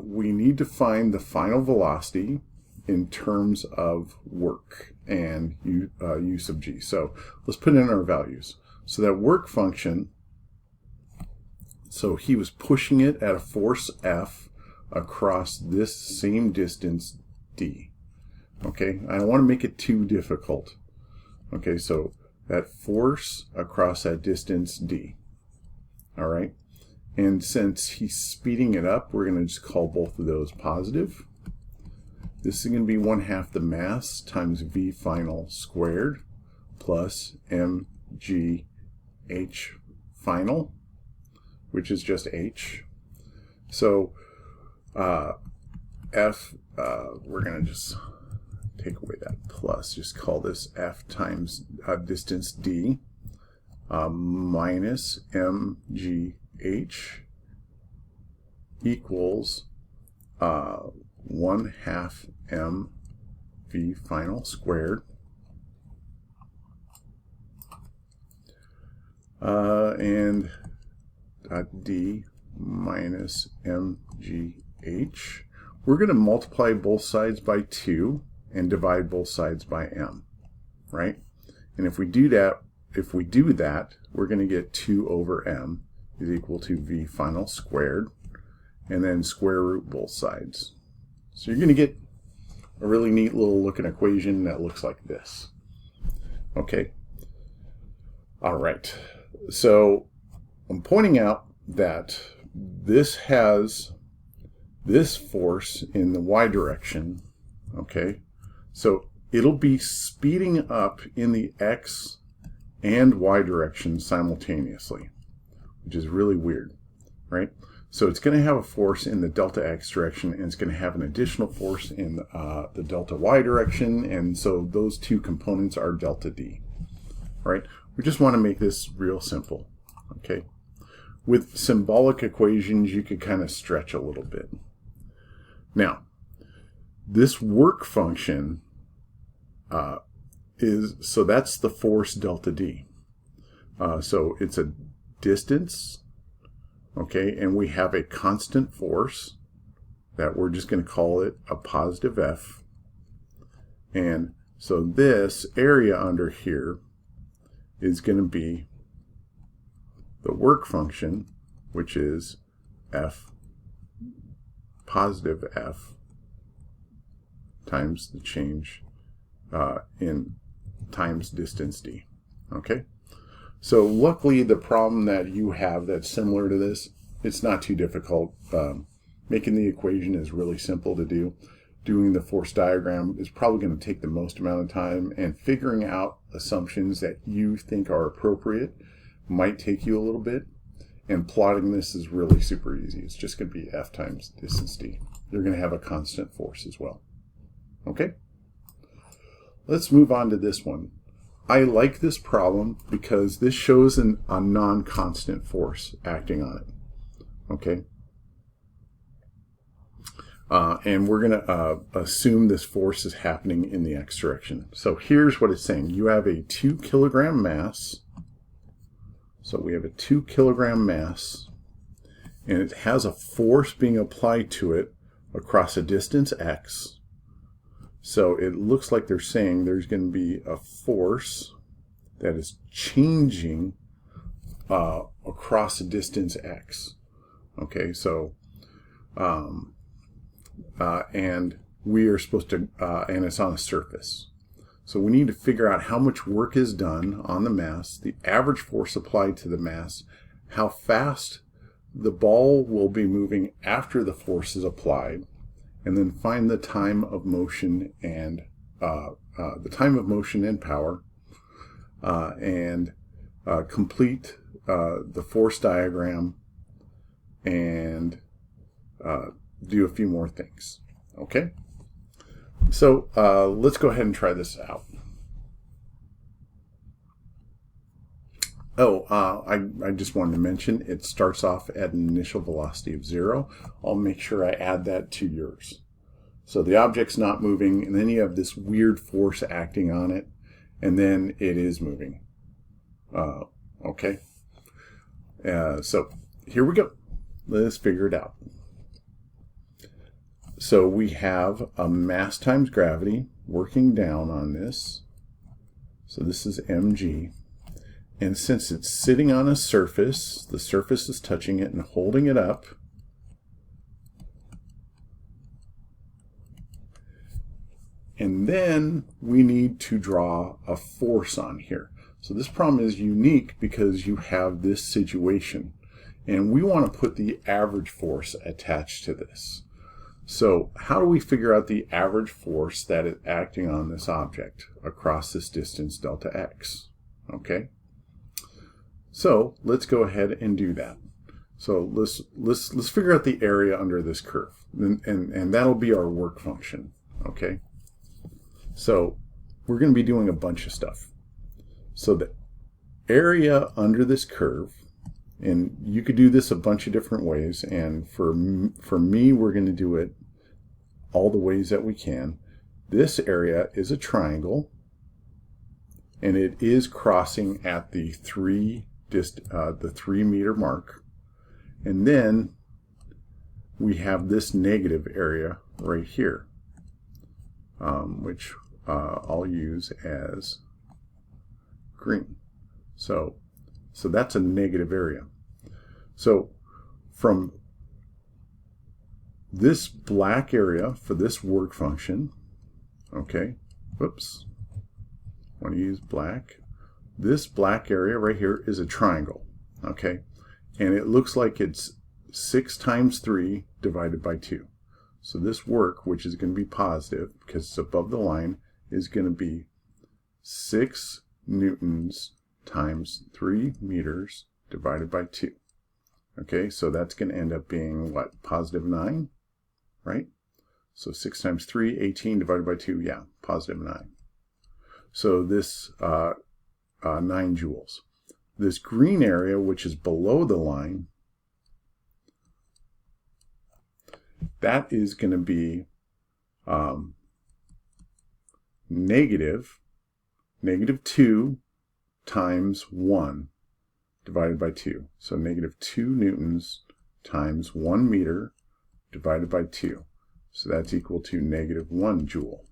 we need to find the final velocity in terms of work and u sub g. So let's put in our values. So that work function, so he was pushing it at a force F across this same distance d. Okay, I don't want to make it too difficult. Okay, so that force across that distance d. All right, and since he's speeding it up, we're going to just call both of those positive. This is going to be 1/2 the mass times v final squared plus mg h final, which is just h. So f, we're going to just take away that plus, just call this f times distance d minus mgh equals 1/2 m v final squared and d minus mgh. We're going to multiply both sides by 2 and divide both sides by m, right? And if we do that, we're going to get 2 over m is equal to v final squared, and then square root both sides. So you're going to get a really neat little looking equation that looks like this. Okay. All right. So I'm pointing out that this has this force in the y direction. Okay. So it'll be speeding up in the x and y direction simultaneously, which is really weird, right? So it's going to have a force in the delta x direction, and it's going to have an additional force in the delta y direction, and so those two components are delta d, right? We just want to make this real simple, okay? With symbolic equations, you could kind of stretch a little bit. Now, this work function so that's the force delta d. So it's a distance, okay, and we have a constant force that we're just going to call it a positive F. And so this area under here is going to be the work function, which is F, positive F, times the change in times distance d. Okay, so luckily the problem that you have that's similar to this, it's not too difficult. Making the equation is really simple to do. Doing the force diagram is probably going to take the most amount of time, and figuring out assumptions that you think are appropriate might take you a little bit, and plotting this is really super easy. It's just going to be F times distance d. You're going to have a constant force as well. Okay? Let's move on to this one. I like this problem because this shows a non-constant force acting on it. Okay? And we're going to assume this force is happening in the x direction. So here's what it's saying. You have a 2 kilogram mass. So we have a 2 kilogram mass, and it has a force being applied to it across a distance x. So it looks like they're saying there's going to be a force that is changing across a distance x. Okay, so and we are supposed to, and it's on a surface. So we need to figure out how much work is done on the mass, the average force applied to the mass, how fast the ball will be moving after the force is applied, and then find the time of motion and power, and complete the force diagram, and do a few more things. Okay, so let's go ahead and try this out. Oh, I just wanted to mention it starts off at an initial velocity of 0. I'll make sure I add that to yours. So the object's not moving, and then you have this weird force acting on it, and then it is moving. Okay. So here we go. Let's figure it out. So we have a mass times gravity working down on this. So this is mg. And since it's sitting on a surface, the surface is touching it and holding it up. And then we need to draw a force on here. So this problem is unique because you have this situation. And we want to put the average force attached to this. So how do we figure out the average force that is acting on this object across this distance delta x? Okay. So let's go ahead and do that. So let's figure out the area under this curve, and that'll be our work function. Okay. So we're going to be doing a bunch of stuff. So the area under this curve, and you could do this a bunch of different ways, and for me, we're going to do it all the ways that we can. This area is a triangle, and it is crossing at the 3 meter mark. And then we have this negative area right here, which I'll use as green. So that's a negative area. So from this black area for this work function, Okay, whoops, want to use black. This black area right here is a triangle, okay? And it looks like it's 6 times 3 divided by 2. So this work, which is going to be positive because it's above the line, is going to be 6 newtons times 3 meters divided by 2. Okay, so that's going to end up being what? Positive 9, right? So 6 times 3, 18 divided by 2, yeah, positive 9. So this 9 joules. This green area, which is below the line, that is going to be negative 2 times 1 divided by 2. So negative 2 newtons times 1 meter divided by 2. So that's equal to negative 1 joule.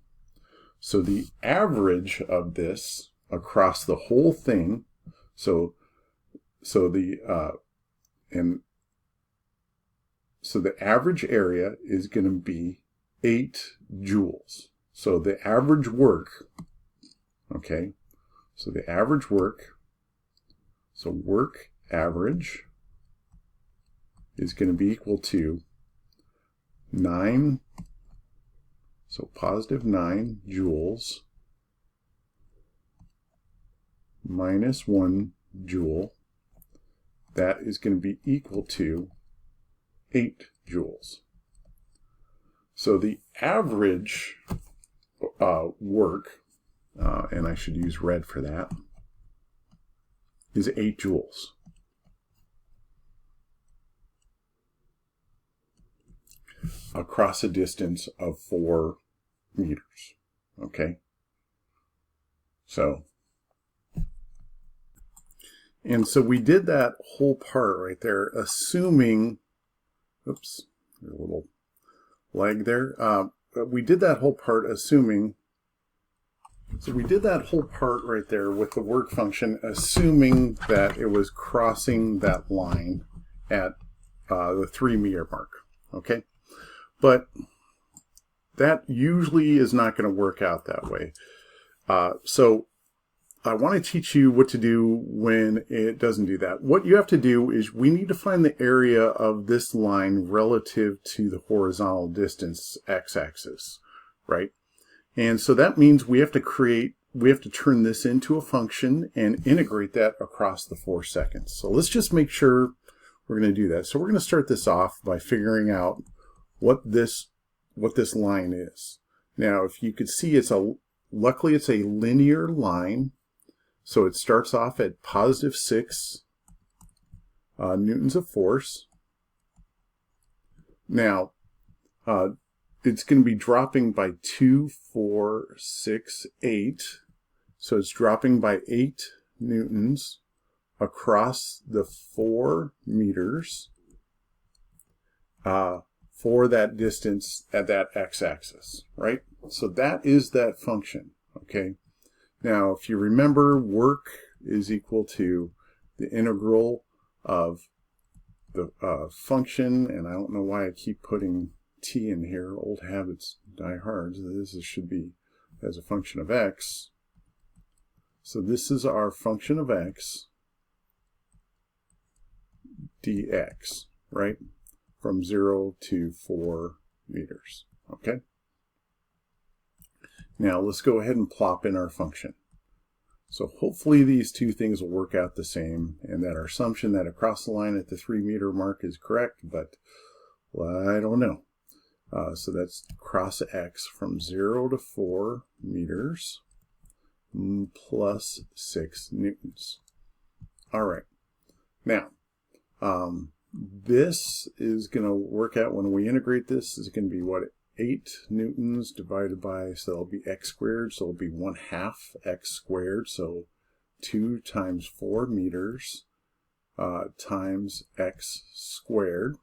So the average of this across the whole thing, so the average area is going to be 8 joules. So the average work, okay, so the average work, so work average is going to be equal to 9, so positive 9 joules minus 1 joule. That is going to be equal to 8 joules. So the average work, and I should use red for that, is 8 joules. Across a distance of 4 meters. Okay? So we did that whole part right there, assuming, oops, a little lag there. We did that whole part assuming, so we did that whole part right there with the work function, assuming that it was crossing that line at the 3 meter mark. Okay? But that usually is not going to work out that way. So I want to teach you what to do when it doesn't do that. What you have to do is we need to find the area of this line relative to the horizontal distance x-axis, right? And so that means we have to turn this into a function and integrate that across the 4 seconds. So let's just make sure we're going to do that. So we're going to start this off by figuring out what this line is. Now, if you could see, luckily it's a linear line. So it starts off at positive 6 newtons of force. Now, it's going to be dropping by 2, 4, 6, 8. So it's dropping by 8 newtons across the 4 meters for that distance at that x-axis, right? So that is that function, okay? Now, if you remember, work is equal to the integral of the function, and I don't know why I keep putting t in here. Old habits die hard. This should be as a function of x. So this is our function of x dx, right? From 0 to 4 meters, okay? Now let's go ahead and plop in our function. So hopefully these two things will work out the same, and that our assumption that across the line at the 3 meter mark is correct, but well, I don't know. So that's cross x from 0 to 4 meters plus 6 newtons. All right. Now, this is going to work out when we integrate this is going to be what? 8 newtons divided by, so it'll be x squared, so it'll be 1/2 x squared, so 2 times 4 meters times x squared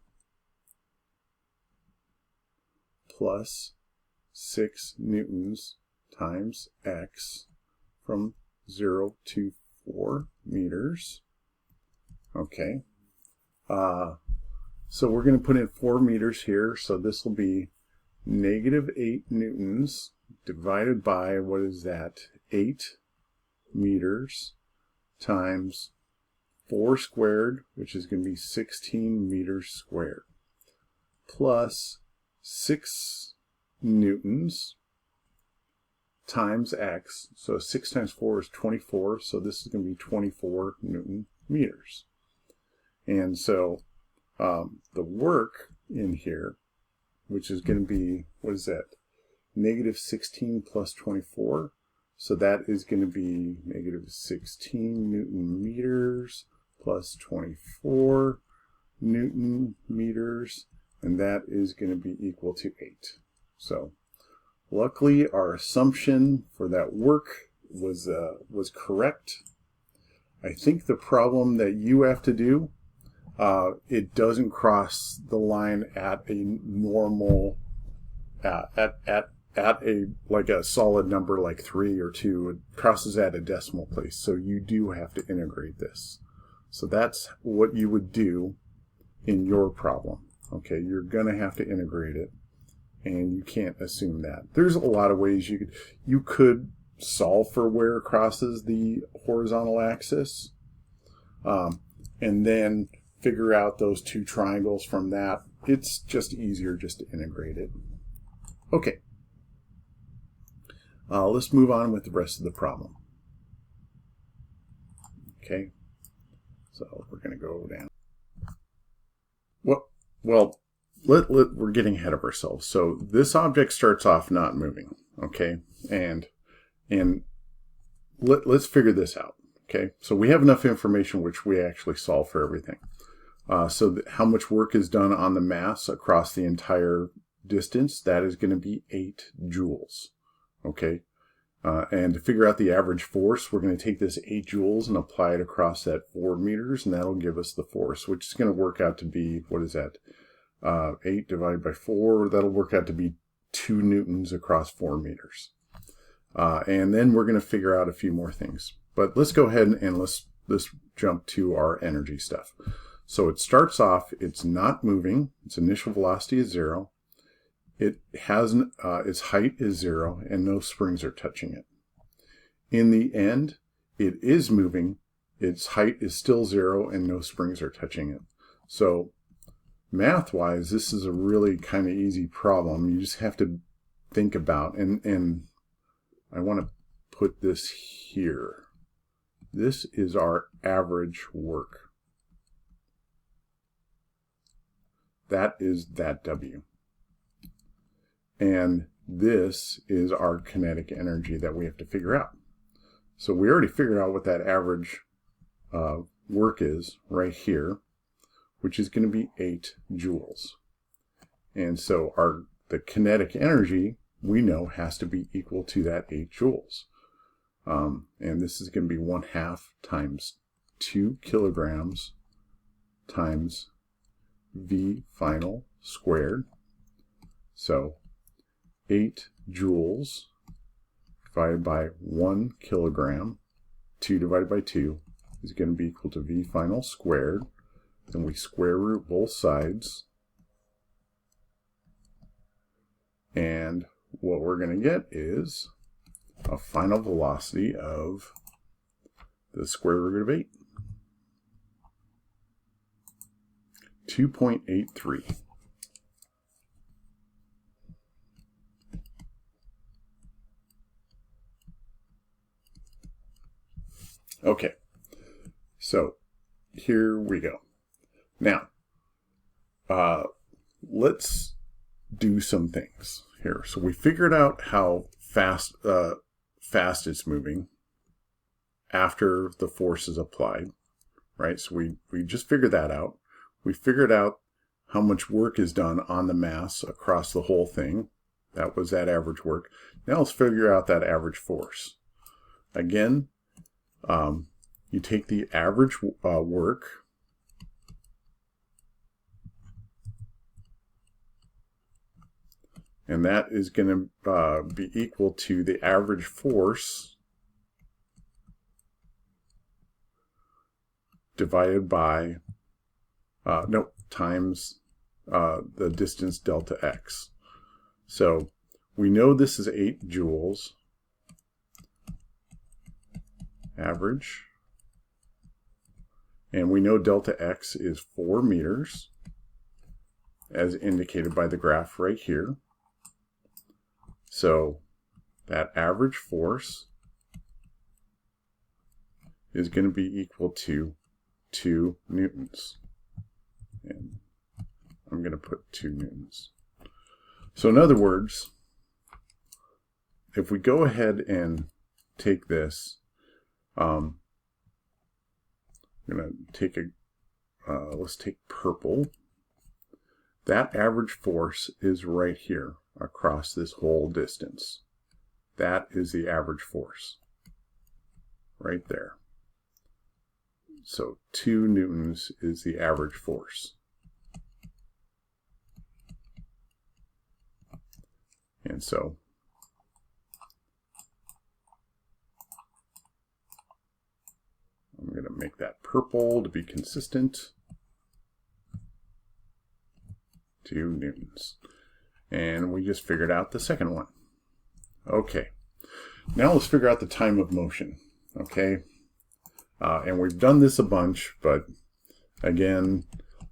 plus 6 newtons times x from 0 to 4 meters. Okay. So we're going to put in 4 meters here, so this will be negative 8 newtons divided by, what is that, 8 meters times 4 squared, which is going to be 16 meters squared, plus 6 newtons times x. So 6 times 4 is 24, so this is going to be 24 newton meters. And so the work in here, which is going to be, what is that, negative 16 plus 24. So that is going to be negative 16 newton meters plus 24 newton meters, and that is going to be equal to 8. So luckily our assumption for that work was correct. I think the problem that you have to do, it doesn't cross the line at a normal, at a like a solid number like 3 or 2. It crosses at a decimal place, so you do have to integrate this. So that's what you would do in your problem. Okay, you're gonna have to integrate it, and you can't assume that. There's a lot of ways you could solve for where it crosses the horizontal axis, and then figure out those 2 triangles from that. It's just easier just to integrate it. Okay. Let's move on with the rest of the problem. Okay, so we're going to go down. Well, we're getting ahead of ourselves. So this object starts off not moving. Okay, and let's figure this out. Okay, so we have enough information which we actually solve for everything. So how much work is done on the mass across the entire distance? That is going to be 8 joules. Okay, and to figure out the average force, we're going to take this 8 joules and apply it across that 4 meters, and that'll give us the force, which is going to work out to be, what is that, 8 divided by 4, that'll work out to be 2 newtons across 4 meters. And then we're going to figure out a few more things. But let's go ahead and let's jump to our energy stuff. So it starts off, it's not moving, its initial velocity is 0. It has its height is 0 and no springs are touching it. In the end, it is moving, its height is still 0 and no springs are touching it. So math-wise, this is a really kind of easy problem. You just have to think about, and I want to put this here. This is our average work. That is that W. And this is our kinetic energy that we have to figure out. So we already figured out what that average work is right here, which is going to be 8 joules. And so the kinetic energy, we know, has to be equal to that 8 joules. And this is going to be 1/2 times 2 kilograms times V final squared. So 8 joules divided by 1 kilogram, 2 divided by 2, is going to be equal to V final squared. Then we square root both sides. And what we're going to get is a final velocity of the square root of 8. 2.83. Okay, so here we go. Now, let's do some things here. So we figured out how fast it's moving after the force is applied, right? So we just figured that out. We figured out how much work is done on the mass across the whole thing. That was that average work. Now let's figure out that average force. Again, you take the average work, and that is going to be equal to the average force divided by times the distance delta x. So we know this is 8 joules average, and we know delta X is 4 meters, as indicated by the graph right here. So that average force is going to be equal to 2 newtons. And I'm going to put 2 newtons. So in other words, if we go ahead and take this, I'm going to take let's take purple. That average force is right here across this whole distance. That is the average force right there. So 2 newtons is the average force. And so I'm going to make that purple to be consistent. 2 newtons. And we just figured out the second one. Okay. Now let's figure out the time of motion. Okay. And we've done this a bunch, but again,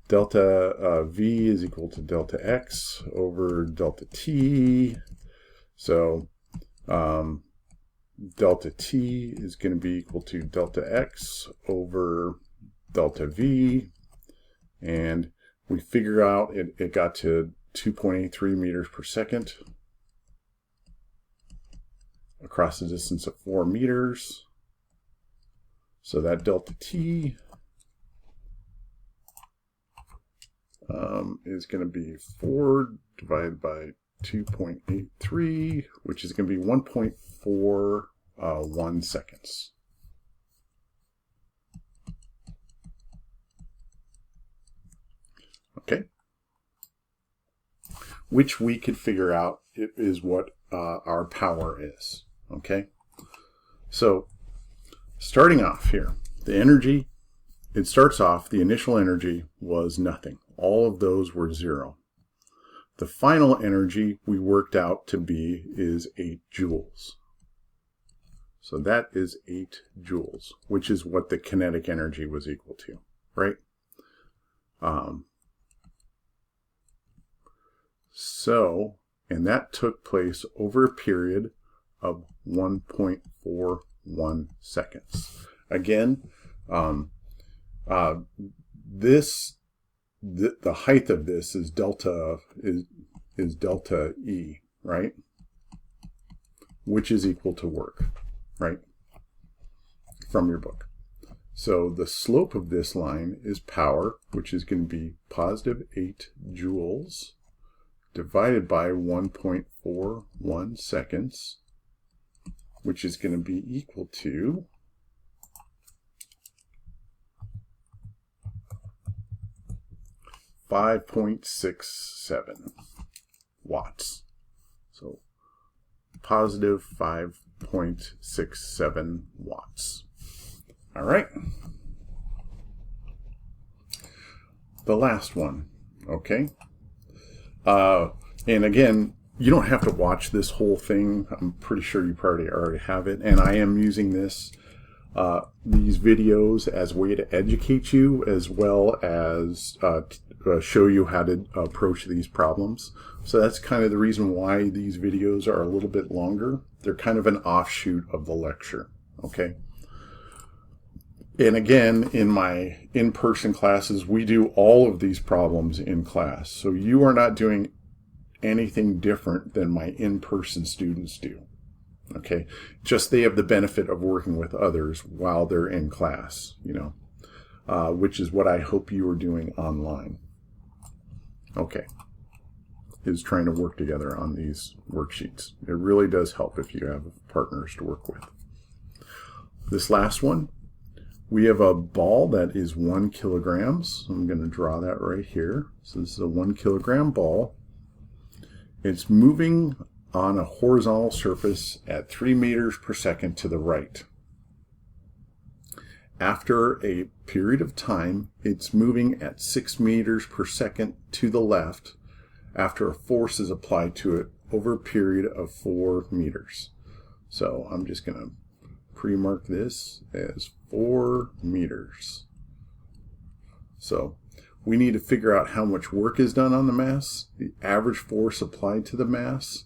delta V is equal to delta X over delta T. So delta T is going to be equal to delta X over delta V. And we figure out it got to 2.83 meters per second across a distance of 4 meters. So that delta T is going to be 4 divided by 2.83, which is going to be 1.41 seconds. Okay, which we could figure out is what our power is. Okay, so starting off here, the energy, it starts off, the initial energy was nothing. All of those were 0. The final energy we worked out to be is 8 joules. So that is 8 joules, which is what the kinetic energy was equal to, right? And that took place over a period of 1.41 seconds. Again, the height of this is delta E, right? Which is equal to work, right? From your book. So the slope of this line is power, which is going to be positive 8 joules divided by 1.41 seconds, which is going to be equal to 5.67 watts. So positive 5.67 watts. All right. The last one, okay? And again, you don't have to watch this whole thing. I'm pretty sure you probably already have it. And I am using these videos as a way to educate you, as well as show you how to approach these problems. So that's kind of the reason why these videos are a little bit longer. They're kind of an offshoot of the lecture, okay? And again, in my in-person classes, we do all of these problems in class. So you are not doing anything different than my in-person students do. Okay, just they have the benefit of working with others while they're in class, you know, which is what I hope you are doing online. Okay, is trying to work together on these worksheets. It really does help if you have partners to work with. This last one, we have a ball that is 1 kilogram. So I'm going to draw that right here. So this is a 1 kilogram ball. It's moving on a horizontal surface at 3 meters per second to the right. After a period of time, it's moving at 6 meters per second to the left after a force is applied to it over a period of 4 meters. So I'm just going to pre-mark this as 4 meters. So we need to figure out how much work is done on the mass, the average force applied to the mass,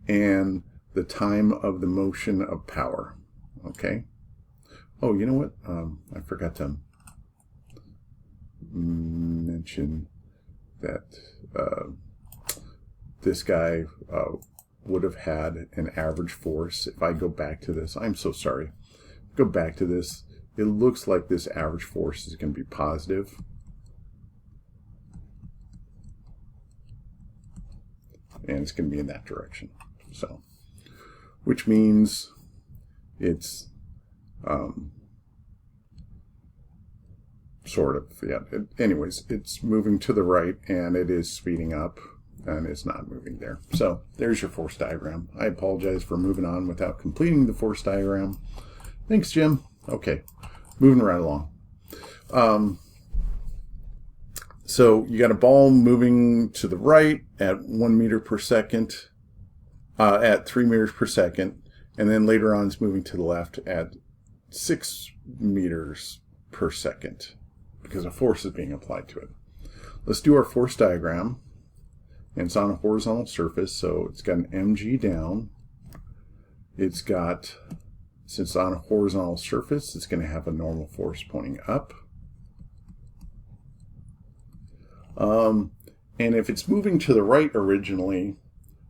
and the time of the motion of power. Okay? Oh, you know what? I forgot to mention that this guy would have had an average force. If I go back to this, I'm so sorry. Go back to this. It looks like this average force is going to be positive. And it's going to be in that direction. So, which means it's sort of, yeah. Anyways, it's moving to the right and it is speeding up and it's not moving there. So there's your force diagram. I apologize for moving on without completing the force diagram. Thanks, Jim. Okay, moving right along. So you got a ball moving to the right at 1 meter per second, at 3 meters per second, and then later on it's moving to the left at 6 meters per second because a force is being applied to it. Let's do our force diagram. And it's on a horizontal surface, so it's got an mg down. It's got, since it's on a horizontal surface, it's going to have a normal force pointing up. And if it's moving to the right originally,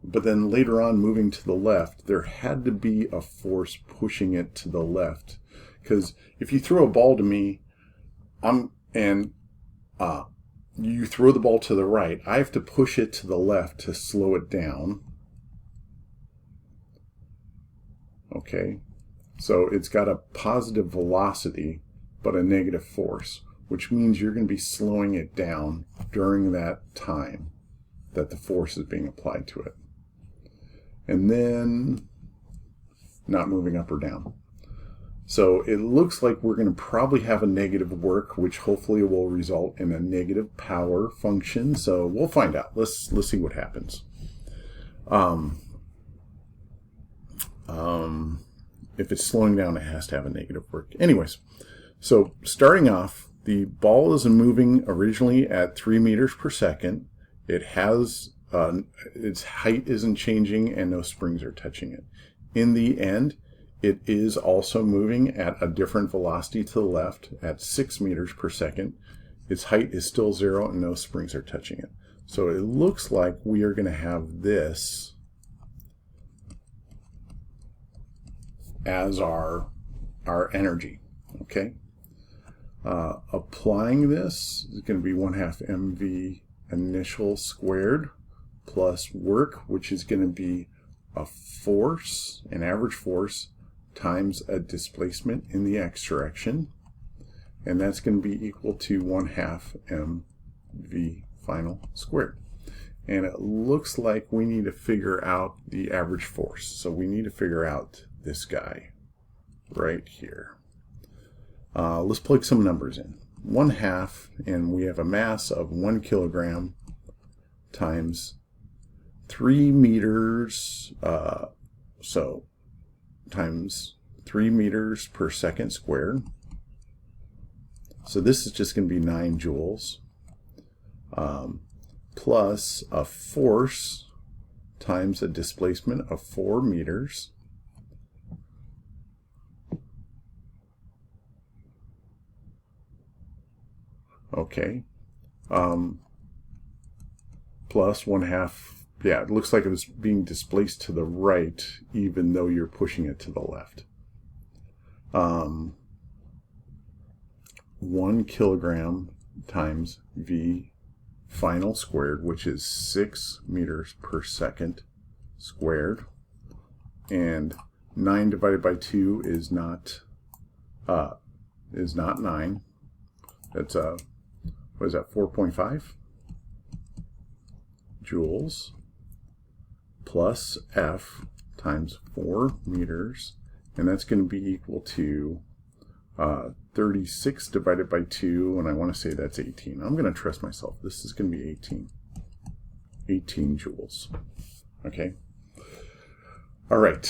but then later on moving to the left, there had to be a force pushing it to the left. Because if you throw a ball to me, you throw the ball to the right, I have to push it to the left to slow it down. Okay, so it's got a positive velocity, but a negative force, which means you're going to be slowing it down during that time that the force is being applied to it. And then not moving up or down. So it looks like we're going to probably have a negative work, which hopefully will result in a negative power function. So we'll find out. Let's see what happens. If it's slowing down, it has to have a negative work. Anyways, so starting off, the ball is moving originally at 3 meters per second. It has, its height isn't changing and no springs are touching it. In the end, it is also moving at a different velocity to the left at 6 meters per second. Its height is still 0 and no springs are touching it. So it looks like we are going to have this as our energy. Okay. Applying this is going to be 1/2 mv initial squared plus work, which is going to be a force, an average force, times a displacement in the x direction, and that's going to be equal to 1/2 mv final squared. And it looks like we need to figure out the average force. So we need to figure out this guy right here. Let's plug some numbers in. 1/2, and we have a mass of 1 kilogram times 3 meters, so times 3 meters per second squared. So this is just going to be 9 joules, plus a force times a displacement of 4 meters. Okay, plus 1/2, yeah, it looks like it was being displaced to the right even though you're pushing it to the left. 1 kilogram times V final squared, which is 6 meters per second squared, and 9 divided by 2 is not 9. That's what is that, 4.5 joules plus F times 4 meters, and that's going to be equal to 36 divided by 2, and I want to say that's 18. I'm going to trust myself. This is going to be 18 joules. Okay, All right,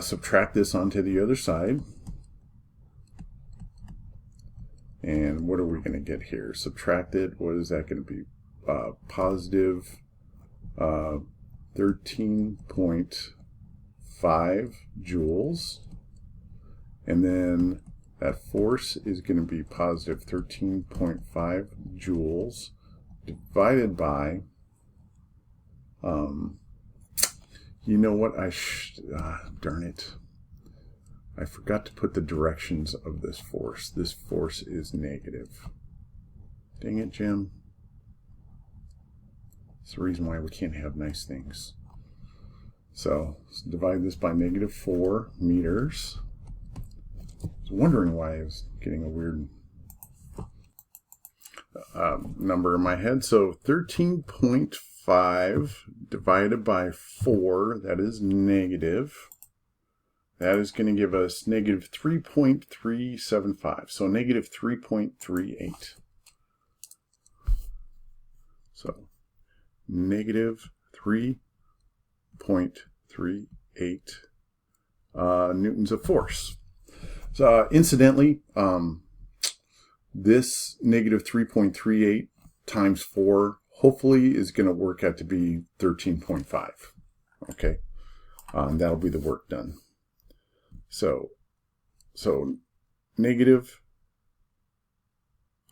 subtract this onto the other side. And what are we going to get here? Subtracted, what is that going to be? Positive 13.5 joules. And then that force is going to be positive 13.5 joules divided by, you know what, darn it. I forgot to put the directions of this force. This force is negative. Dang it, Jim. It's the reason why we can't have nice things. So let's divide this by negative 4 meters. I was wondering why I was getting a weird number in my head. So 13.5 divided by 4, that is negative. That is going to give us negative 3.375. So negative 3.38. So negative 3.38 newtons of force. So incidentally, this negative 3.38 times 4 hopefully is going to work out to be 13.5. Okay, that'll be the work done. So negative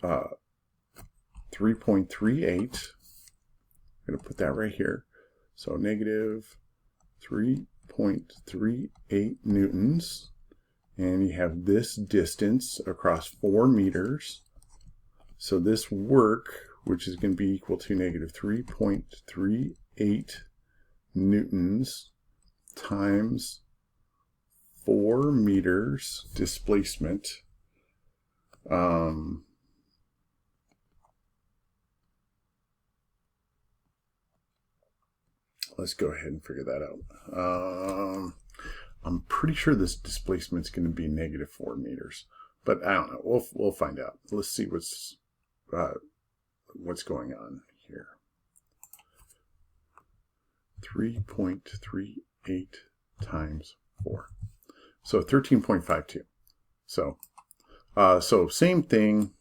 3.38. I'm going to put that right here. So negative 3.38 newtons. And you have this distance across 4 meters. So this work, which is going to be equal to negative 3.38 newtons times 4 meters displacement. Let's go ahead and figure that out. I'm pretty sure this displacement is going to be negative 4 meters, but I don't know. We'll find out. Let's see what's going on here. 3.38 times 4. So 13.52. So same thing.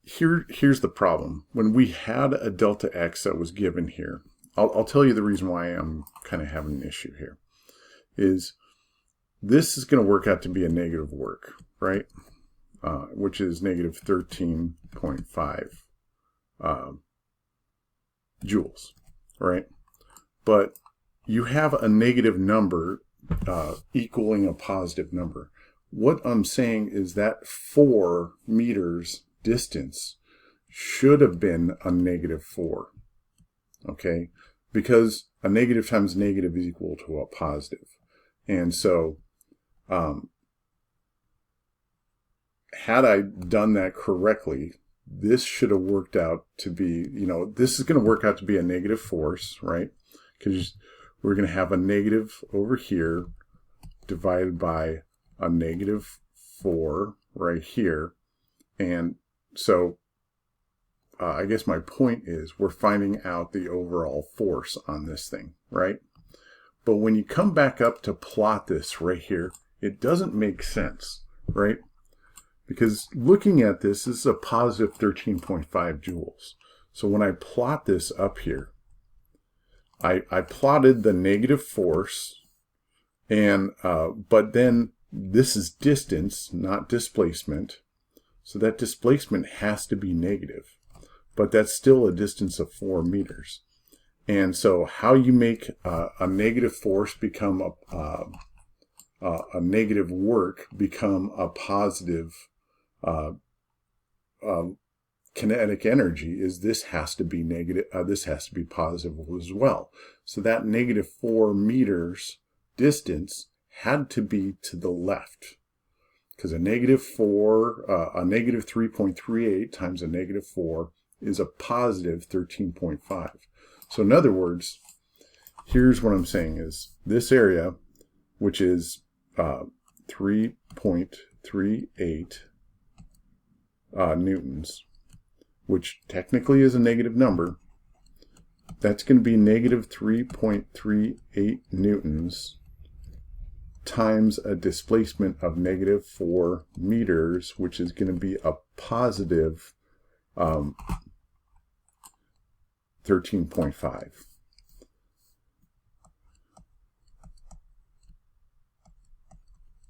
Here's the problem. When we had a delta x that was given here, I'll tell you the reason why I'm kind of having an issue here. Is this is going to work out to be a negative work, right? Which is negative 13.5 joules, right? But you have a negative number equaling a positive number. What I'm saying is that 4 meters distance should have been a negative 4, okay? Because a negative times negative is equal to a positive. And so had I done that correctly, this should have worked out to be, this is going to work out to be a negative force, right? Because we're going to have a negative over here divided by a negative 4 right here. And so I guess my point is we're finding out the overall force on this thing, right? But when you come back up to plot this right here, it doesn't make sense, right? Because looking at this is a positive 13.5 joules. So when I plot this up here, I plotted the negative force, and but then this is distance, not displacement. So that displacement has to be negative, but that's still a distance of 4 meters. And so how you make a negative force become a negative work become a positive kinetic energy is this has to be negative. This has to be positive as well. So that negative 4 meters distance had to be to the left, because a negative 3.38 times a negative 4 is a positive 13.5. So in other words, here's what I'm saying is this area, which is 3.38 newtons, which technically is a negative number, that's going to be negative 3.38 newtons times a displacement of negative 4 meters, which is going to be a positive 13.5.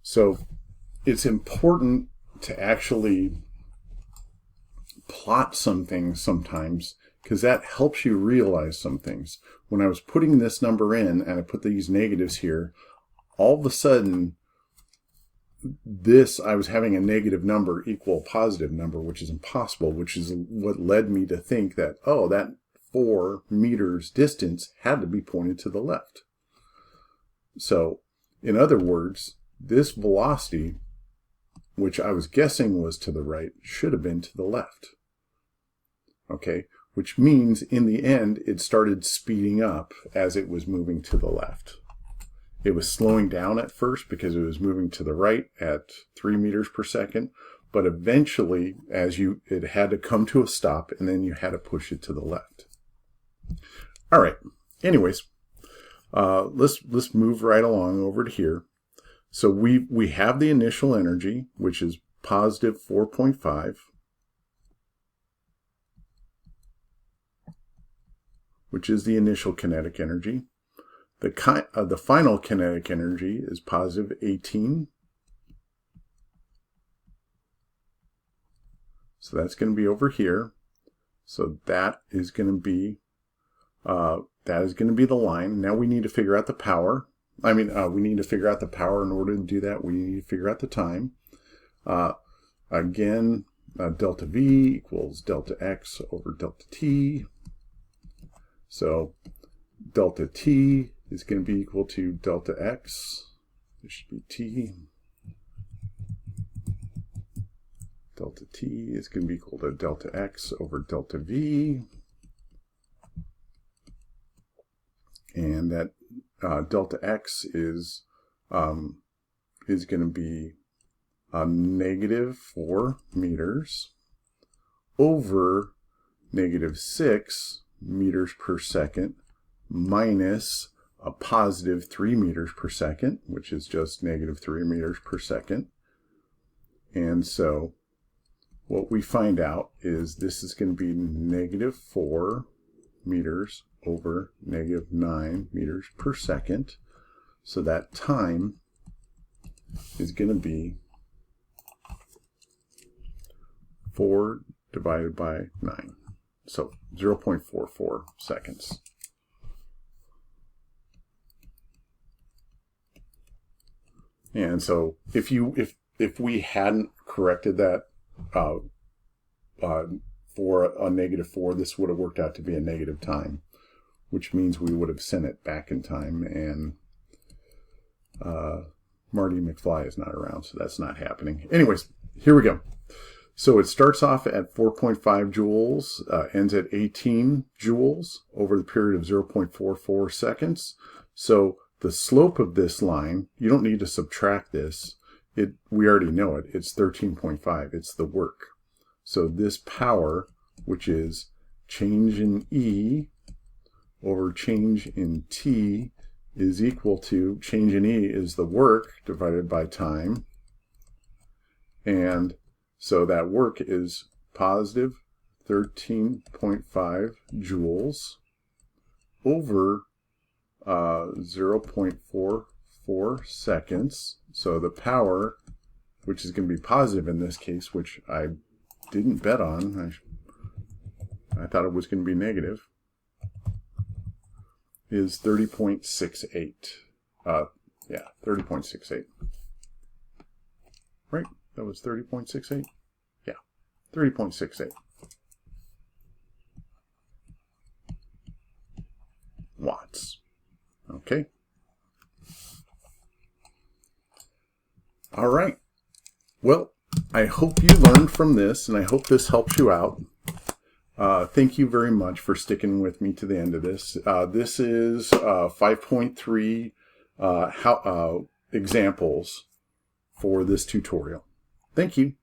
So it's important to actually plot some things sometimes, because that helps you realize some things. When I was putting this number in and I put these negatives here, all of a sudden I was having a negative number equal a positive number, which is impossible, which is what led me to think that, oh, that 4 meters distance had to be pointed to the left. So in other words, this velocity, which I was guessing was to the right, should have been to the left. Okay, which means in the end it started speeding up as it was moving to the left. It was slowing down at first because it was moving to the right at 3 meters per second, but eventually it had to come to a stop, and then you had to push it to the left. All right, anyways, let's move right along over to here. So we have the initial energy, which is positive 4.5, which is the initial kinetic energy. The final kinetic energy is positive 18. So that's going to be over here. So that is going to be the line. Now we need to figure out the power. We need to figure out the power. In order to do that, we need to figure out the time. Again, delta V equals delta X over delta T. So delta T is going to be equal to delta X. This should be T. Delta T is going to be equal to delta X over delta V. And that delta X is going to be negative 4 meters over negative 6 meters per second minus a positive 3 meters per second, which is just negative 3 meters per second. And so what we find out is this is going to be negative 4 meters over negative 9 meters per second. So that time is going to be 4 divided by 9. So 0.44 seconds. And so if we hadn't corrected that for a negative 4, this would have worked out to be a negative time, which means we would have sent it back in time, and Marty McFly is not around, so that's not happening. Anyways, here we go. So it starts off at 4.5 joules, ends at 18 joules over the period of 0.44 seconds. So the slope of this line, you don't need to subtract this. We already know it. It's 13.5. It's the work. So this power, which is change in E over change in T, is equal to, change in E is the work divided by time. And so that work is positive 13.5 joules over 0.44 seconds. So the power, which is going to be positive in this case, which I didn't bet on. I thought it was going to be negative, is 30.68. Yeah, 30.68. Right? That was 30.68? Yeah, 30.68. Watts. Okay. All right. Well, I hope you learned from this, and I hope this helps you out. Thank you very much for sticking with me to the end of this. This is 5.3 examples for this tutorial. Thank you.